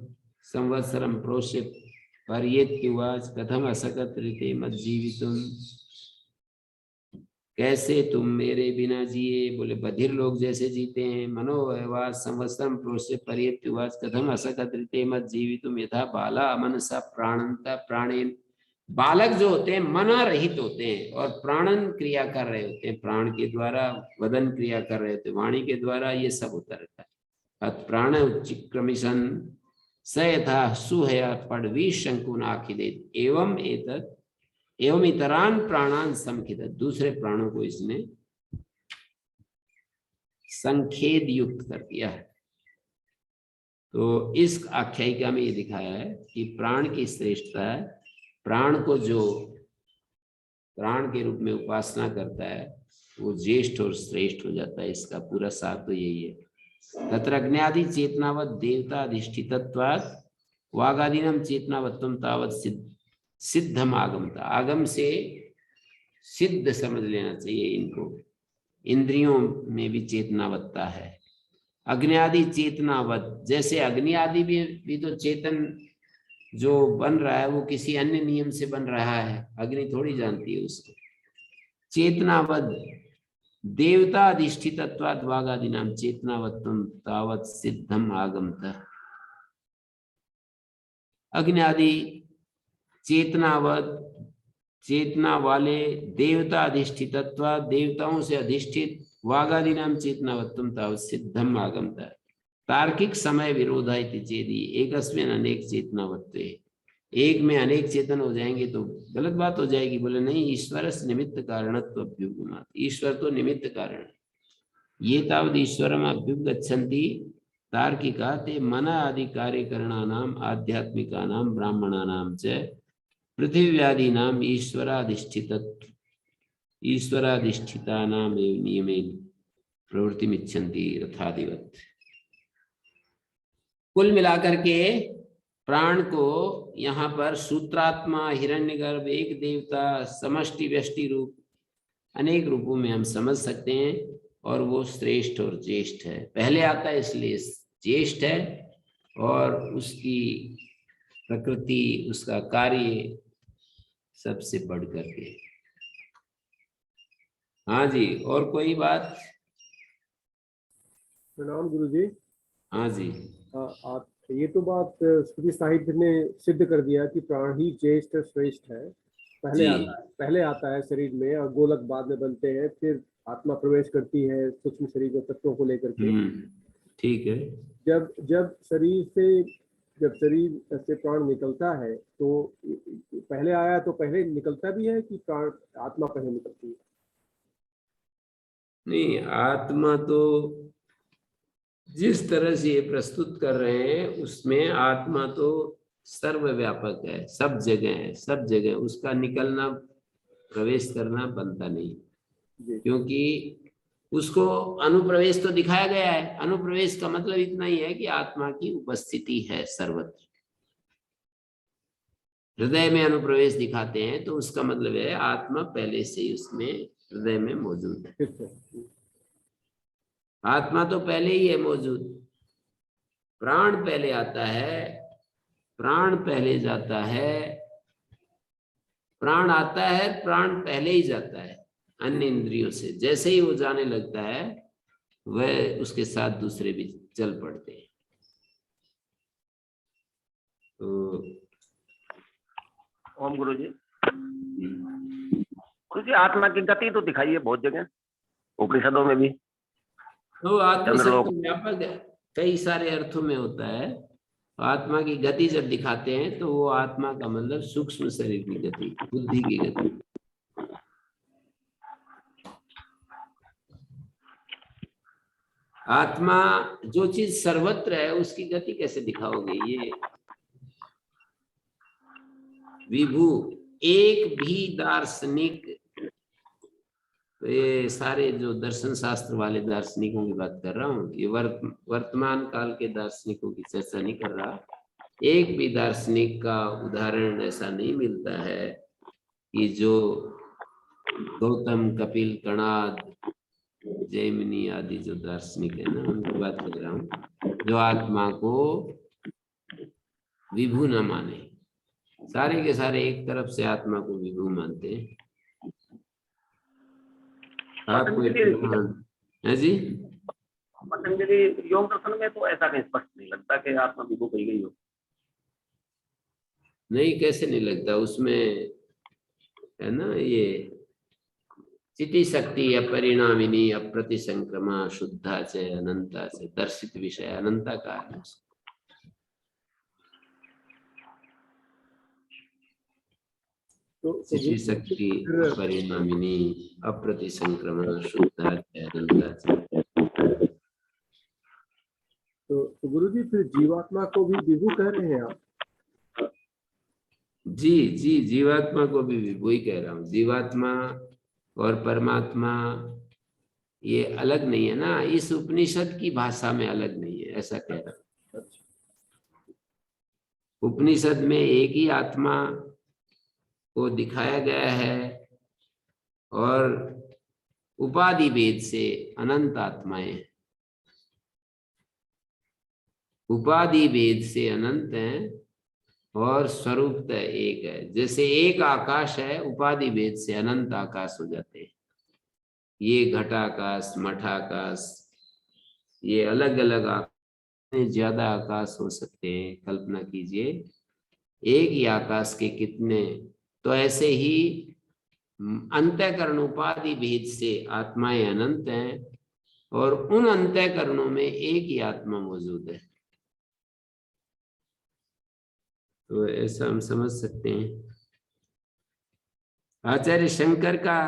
संवत्सरम प्रोष्य पर्येत्युवाच कथम असकत ऋते मज्जीवितुम, कैसे तुम मेरे बिना जिए, बोले बधिर लोग जैसे जीते हैं। मनोवाच संवत्सरम प्रोष्य पर्येत्युवाच कथम असकत ऋते मज्जीवितुम यथा बाला मनसा प्राणंता प्राणेन, बालक जो होते हैं मना रहित होते हैं और प्राणन क्रिया कर रहे होते हैं, प्राण के द्वारा वदन क्रिया कर रहे होते हैं, वाणी के द्वारा ये सब होता रहता है। अत प्राण उच्चिक्रमिशन स यथा सुहया पड़वी शंकुन आखिदेत एवं इतरान प्राणान समखित, दूसरे प्राणों को इसने संखेद युक्त कर दिया है। तो इस आख्यायिका में ये दिखाया है कि प्राण की श्रेष्ठता है, प्राण को जो प्राण के रूप में उपासना करता है वो ज्येष्ठ और श्रेष्ठ हो जाता है। इसका पूरा सार तो यही है। तत्र अग्न्यादि चेतनावत देवता अधिष्ठितत्वात् वागादीनम चेतनावत्तम तावत सिद्धम आगमता, आगम से सिद्ध समझ लेना चाहिए इनको। इंद्रियों में भी चेतनावत्ता है अग्नि आदि चेतनावत, जैसे अग्नि आदि भी तो चेतन जो बन रहा है वो किसी अन्य नियम से बन रहा है, अग्नि थोड़ी जानती है उसको। चेतनावत देवता अधिष्ठितत्वाद वागादि नाम चेतनावत्तम तावत सिद्धम आगमतः। अग्नि आदि चेतनावत, चेतना वाले, देवता अधिष्ठितत्वाद देवताओं से अधिष्ठित, वागादि नाम चेतनावत्तम तावत सिद्धम आगमतः। तार्किक समय विरोधा इति चेदि एकस्मिन् अनेक चेतनावत्ते, एक में अनेक चेतन हो जाएंगे तो गलत बात हो जाएगी। बोले नहीं, ईश्वर निमित्त कारणत्व अभ्युपमात्, ईश्वर तो निमित्त कारण। ये तावद् ईश्वरम् अभ्युपगच्छन्ति तार्किका ते मन आदि कार्यकरणानाम् आध्यात्मिकानां ब्राह्मणानां च पृथिव्यादीनाम् ईश्वराधिष्ठितानाम् एव नियमेन प्रवृत्तिमिच्छन्ति रथादिवत्। कुल मिलाकर के प्राण को यहाँ पर सूत्रात्मा, हिरण्यगर्भ, एक देवता, समष्टि व्यष्टि रूप, अनेक रूपों में हम समझ सकते हैं। और वो श्रेष्ठ और ज्येष्ठ है, पहले आता है इसलिए ज्येष्ठ है, और उसकी प्रकृति, उसका कार्य सबसे बढ़ करके। हाँ जी, और कोई बात?
प्रणाम गुरु जी।
हाँ जी,
आप ये तो बात श्रुति साहित्य ने सिद्ध कर दिया कि प्राण ही ज्येष्ठ श्रेष्ठ है। पहले आता है शरीर में, और गोलक बाद में बनते हैं, फिर आत्मा प्रवेश करती है सूक्ष्म शरीर के तत्वों को लेकर के।
ठीक है।
जब शरीर से प्राण निकलता है तो पहले आया तो पहले निकलता भी है कि प्राण आत्मा पहले निकलती है?
नहीं, आत्मा तो जिस तरह से ये प्रस्तुत कर रहे हैं उसमें आत्मा तो सर्वव्यापक है, सब जगह है, सब जगह उसका निकलना प्रवेश करना बनता नहीं, क्योंकि उसको अनुप्रवेश तो दिखाया गया है। अनुप्रवेश का मतलब इतना ही है कि आत्मा की उपस्थिति है सर्वत्र। हृदय में अनुप्रवेश दिखाते हैं तो उसका मतलब है आत्मा पहले से ही उसमें हृदय में मौजूद है। आत्मा तो पहले ही है मौजूद। प्राण पहले आता है, प्राण पहले जाता है, प्राण आता है, प्राण पहले ही जाता है अन्य इंद्रियों से। जैसे ही वो जाने लगता है वह उसके साथ दूसरे भी चल पड़ते हैं। तो
ओम गुरु जी। गुरु जी, आत्मा की गति तो दिखाई है बहुत जगह, उपनिषदों में भी।
तो आत्मा शब्द व्यापक है, कई सारे अर्थों में होता है। आत्मा की गति जब दिखाते हैं तो वो आत्मा का मतलब सूक्ष्म शरीर की गति, बुद्धि की गति। आत्मा जो चीज सर्वत्र है उसकी गति कैसे दिखाओगे? ये विभू एक भी दार्शनिक, तो ये सारे जो दर्शन शास्त्र वाले दार्शनिकों की बात कर रहा हूँ, ये वर्तमान काल के दार्शनिकों की चर्चा नहीं कर रहा। एक भी दार्शनिक का उदाहरण ऐसा नहीं मिलता है कि जो गौतम, कपिल, कणाद, जैमिनी आदि जो दार्शनिक है ना, उनकी बात कर रहा हूँ, जो आत्मा को विभू न माने। सारे के सारे एक तरफ से आत्मा को विभू मानते हैं। आपको है जी?
पतंजलि योग दर्शन में तो ऐसा कहीं स्पष्ट नहीं लगता कि आत्मा विभू कही गई हो।
नहीं, कैसे नहीं लगता? उसमें है ना ये चिति शक्ति अपरिणामिनी अप्रतिसंक्रमा शुद्धा से अनंता से दर्शित विषय अनंता का है। चिति शक्ति अपरिणामिनी अप्रतिसंक्रमा शुद्धा से अनंता से।
तो गुरु जी, फिर जीवात्मा को भी विभू कह रहे हैं आप?
जी जी, जीवात्मा को भी विभू ही कह रहा हूँ। जीवात्मा और परमात्मा ये अलग नहीं है ना, इस उपनिषद की भाषा में अलग नहीं है, ऐसा कह रहा हूँ। उपनिषद में एक ही आत्मा को दिखाया गया है, और उपाधि भेद से अनंत आत्माएं। उपाधि भेद से अनंत हैं और स्वरूपतः एक है। जैसे एक आकाश है, उपाधि भेद से अनंत आकाश हो जाते हैं। ये घटाकाश, मठाकाश, ये अलग अलग आकाश, ज्यादा आकाश हो सकते हैं। कल्पना कीजिए एक ही आकाश के कितने। तो ऐसे ही अंतःकरण उपाधि भेद से आत्माएं अनंत हैं और उन अंतःकरणों में एक ही आत्मा मौजूद है। तो ऐसा हम समझ सकते हैं। आचार्य शंकर का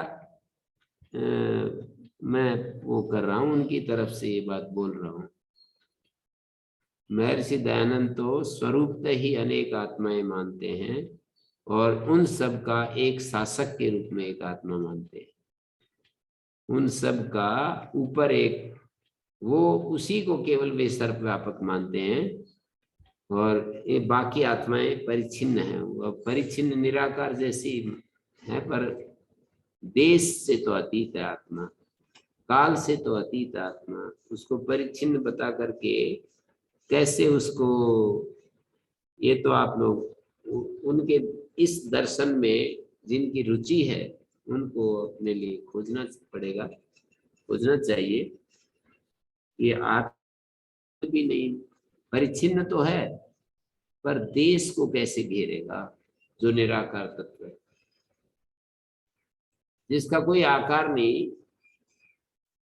मैं वो कर रहा हूं, उनकी तरफ से ये बात बोल रहा हूं। महर्षि दयानंद तो स्वरूपतः ही अनेक आत्माएं मानते हैं और उन सब का एक शासक के रूप में एक आत्मा मानते हैं। उन सब का ऊपर एक, वो उसी को केवल वे सर्वव्यापक मानते हैं और ये बाकी आत्माएं परिच्छिन्न हैं। वो परिच्छिन्न निराकार जैसी है, पर देश से तो अतीत है आत्मा, काल से तो अतीत आत्मा। उसको परिच्छिन्न बता करके कैसे उसको, ये तो आप लोग उनके इस दर्शन में जिनकी रुचि है उनको अपने लिए खोजना पड़ेगा, खोजना चाहिए। ये आत्मा भी नहीं, परिच्छिन्न तो है, पर देश को कैसे घेरेगा जो निराकार तत्व है, जिसका कोई आकार नहीं।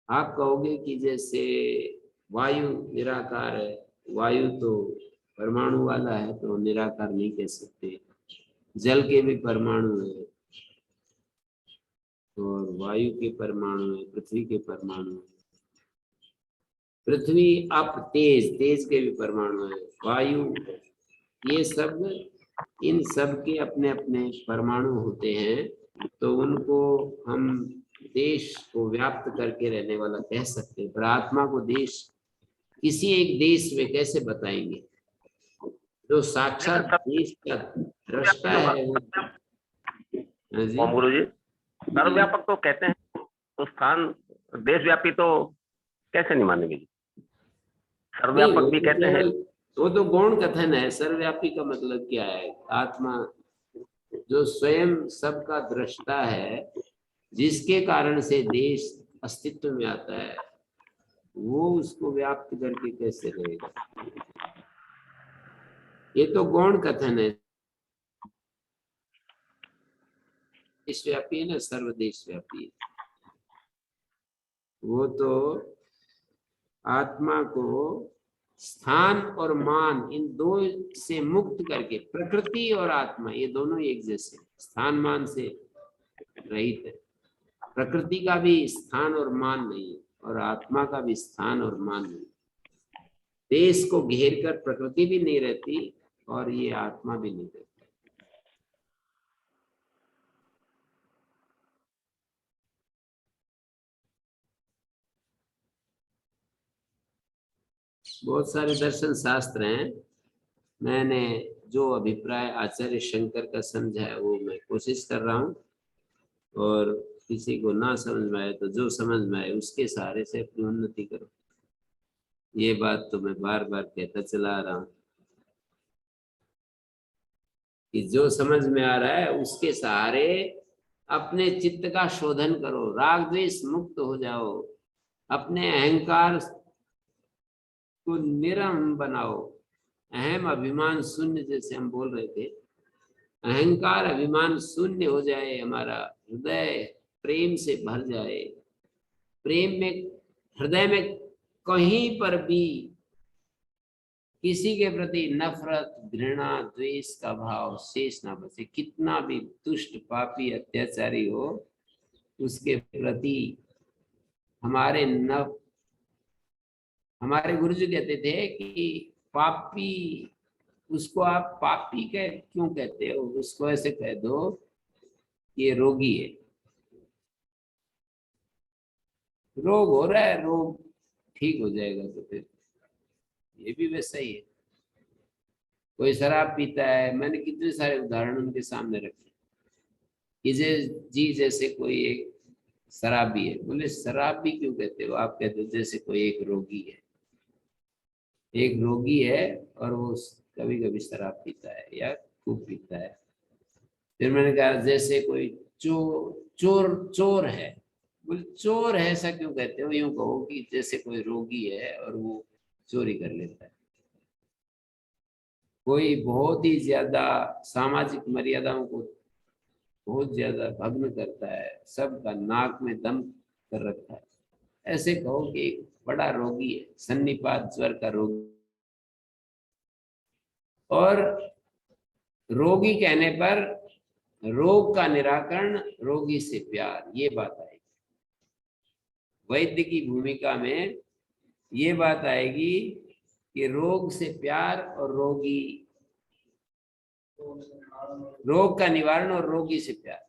आप कहोगे कि जैसे वायु निराकार है, वायु तो परमाणु वाला है तो निराकार नहीं कह सकते। जल के भी परमाणु है और वायु के परमाणु है, पृथ्वी के परमाणु है। पृथ्वी अप तेज, तेज के भी परमाणु है, वायु, ये सब, इन सब के अपने अपने परमाणु होते हैं। तो उनको हम देश को व्याप्त करके रहने वाला कह सकते हैं, पर आत्मा को देश, किसी एक देश में कैसे बताएंगे? जो साक्षात देश का दृष्टा है वो। हाँ जी,
गुरु जी, सर्वव्यापक तो कहते हैं, तो स्थान देशव्यापी तो कैसे नहीं मानेंगे जी?
नहीं,
सर्वव्यापक भी कहते हैं।
वो तो गौण कथन है। सर्वव्यापी का मतलब क्या है? आत्मा जो स्वयं सबका दृष्टा है, जिसके कारण से देश अस्तित्व में आता है, वो उसको व्याप्त करके कैसे रहेगा? ये तो गौण कथन है। देशव्यापी है ना, सर्वदेशव्यापी है। वो तो आत्मा को स्थान और मान, इन दो से मुक्त करके, प्रकृति और आत्मा ये दोनों एक जैसे, स्थान मान से रहित है। प्रकृति का भी स्थान और मान नहीं है और आत्मा का भी स्थान और मान नहीं। देश को घेर कर प्रकृति भी नहीं रहती और ये आत्मा भी नहीं रहती। बहुत सारे दर्शन शास्त्र हैं। मैंने जो अभिप्राय आचार्य शंकर का समझा है वो मैं कोशिश कर रहा हूँ, और किसी को ना समझ में आए तो जो समझ में आए उसके सहारे से अपनी उन्नति करो। ये बात तो मैं बार बार कहता चला आ रहा हूँ कि जो समझ में आ रहा है उसके सहारे अपने चित्त का शोधन करो, राग द्वेष मुक्त हो जाओ, अपने अहंकार को निरहम बनाओ। अहम अभिमान शून्य, जैसे हम बोल रहे थे, अहंकार अभिमान शून्य हो जाए, हमारा हृदय प्रेम से भर जाए। प्रेम में, हृदय में कहीं पर भी किसी के प्रति नफरत, घृणा, द्वेष का भाव शेष ना बचे। कितना भी दुष्ट, पापी, अत्याचारी हो, उसके प्रति हमारे गुरुजी कहते थे कि पापी, उसको आप पापी क्यों कहते हो? उसको ऐसे कह दो ये रोगी है, रोग हो रहा है, रोग ठीक हो जाएगा। तो फिर ये भी वैसा ही है। कोई शराब पीता है, मैंने कितने सारे उदाहरण उनके सामने रखे। जी जैसे कोई एक शराबी है, बोले शराबी क्यों कहते हो? आप कहते हो जैसे कोई एक रोगी है। एक रोगी है और वो कभी कभी शराब पीता है या खूब पीता है। फिर मैंने कहा जैसे कोई चोर चोर है। बोले चोर है ऐसा क्यों कहते हो? यूं कहो कि जैसे कोई रोगी है और वो चोरी कर लेता है। कोई बहुत ही ज्यादा सामाजिक मर्यादाओं को बहुत ज्यादा भग्न करता है, सबका नाक में दम कर रखा है, ऐसे कहो कि एक बड़ा रोगी है, सन्निपात ज्वर का रोगी। और रोगी कहने पर रोग का निराकरण, रोगी से प्यार, ये बात आएगी। वैद्य की भूमिका में ये बात आएगी कि रोग से प्यार और रोग का निवारण और रोगी से प्यार।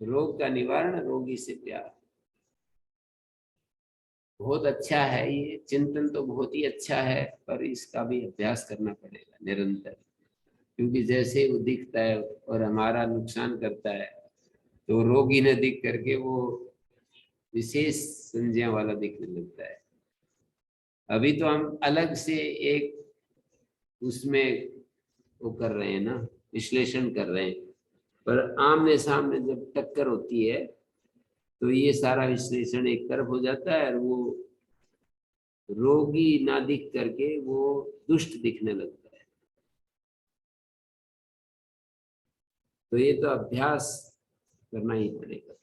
रोग का निवारण, रोगी से प्यार। बहुत अच्छा है ये चिंतन, तो बहुत ही अच्छा है, पर इसका भी अभ्यास करना पड़ेगा निरंतर। क्योंकि जैसे वो दिखता है और हमारा नुकसान करता है, तो रोगी न दिख करके वो विशेष संज्ञा वाला दिखने लगता है। अभी तो हम अलग से एक उसमें वो कर रहे हैं ना, विश्लेषण कर रहे हैं, पर आमने सामने जब टक्कर होती है तो ये सारा विश्लेषण एक तरफ हो जाता है और वो रोगी ना दिख करके वो दुष्ट दिखने लगता है। तो ये तो अभ्यास करना ही पड़ेगा।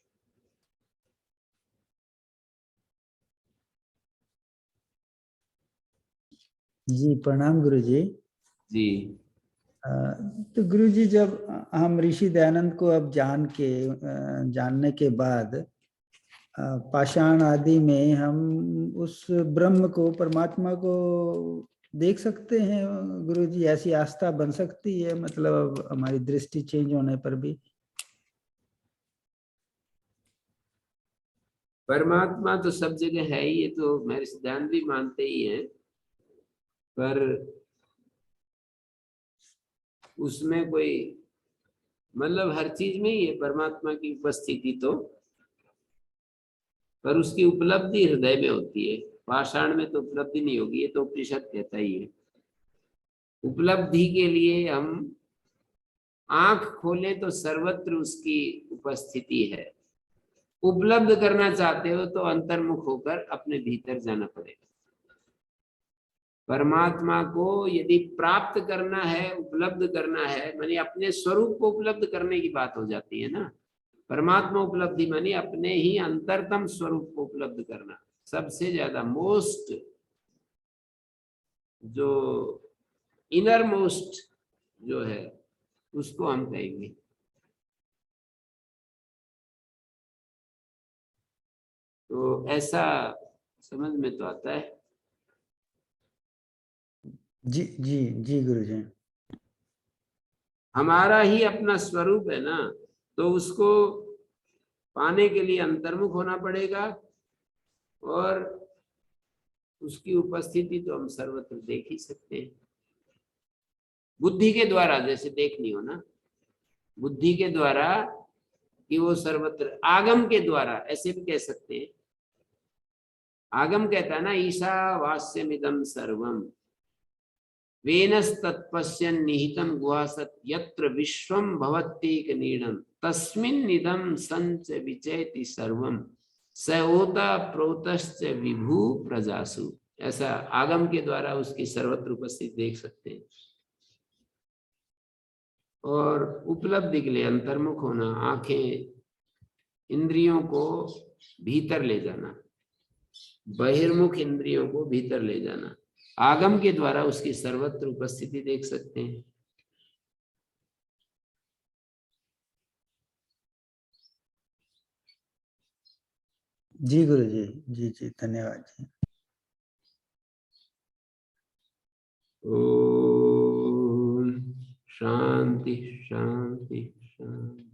जी प्रणाम गुरु जी।
जी
तो गुरु जी, जब हम ऋषि दयानंद को अब जानने के बाद पाषाण आदि में हम उस ब्रह्म को, परमात्मा को देख सकते हैं गुरु जी? ऐसी आस्था बन सकती है, मतलब हमारी दृष्टि चेंज होने पर भी?
परमात्मा तो सब जगह है ही, ये तो मेरे सिद्धांत भी मानते ही हैं, पर उसमें कोई मतलब हर चीज में ही है परमात्मा की उपस्थिति, तो पर उसकी उपलब्धि हृदय में होती है। पाषाण में तो उपलब्धि नहीं होगी, ये तो उपनिषद कहता ही है। उपलब्धि के लिए हम आंख खोलें तो सर्वत्र उसकी उपस्थिति है। उपलब्ध करना चाहते हो तो अंतर्मुख होकर अपने भीतर जाना पड़ेगा। परमात्मा को यदि प्राप्त करना है, उपलब्ध करना है, मानी अपने स्वरूप को उपलब्ध करने की बात हो जाती है ना। परमात्मा उपलब्धि मानी अपने ही अंतरतम स्वरूप को उपलब्ध करना। सबसे ज्यादा मोस्ट, जो इनर मोस्ट जो है, उसको हम कहेंगे। तो ऐसा समझ में तो आता है।
जी जी जी गुरु जी।
हमारा ही अपना स्वरूप है ना, तो उसको पाने के लिए अंतर्मुख होना पड़ेगा, और उसकी उपस्थिति तो हम सर्वत्र देख ही सकते हैं। बुद्धि के द्वारा जैसे देखनी हो ना, बुद्धि के द्वारा कि वो सर्वत्र, आगम के द्वारा ऐसे भी कह सकते हैं। आगम कहता है ना, ईशावास्यमिदं सर्वम वेनस्तत्पश्यन् निहितं गुहासत् यत्र विश्वं भवत्येक नीडं तस्मिन् निदं संच विचयति सर्वम स होता प्रोतश्च विभू प्रजासु। ऐसा आगम के द्वारा उसकी सर्वत्र उपस्थिति देख सकते हैं। और उपलब्धि के लिए अंतर्मुख होना, आंखें इंद्रियों को भीतर ले जाना, बहिर्मुख इंद्रियों को भीतर ले जाना, आगम के द्वारा उसकी सर्वत्र उपस्थिति देख सकते हैं।
जी गुरु जी, जी जी, धन्यवाद जी।
ओम शांति शांति शांति।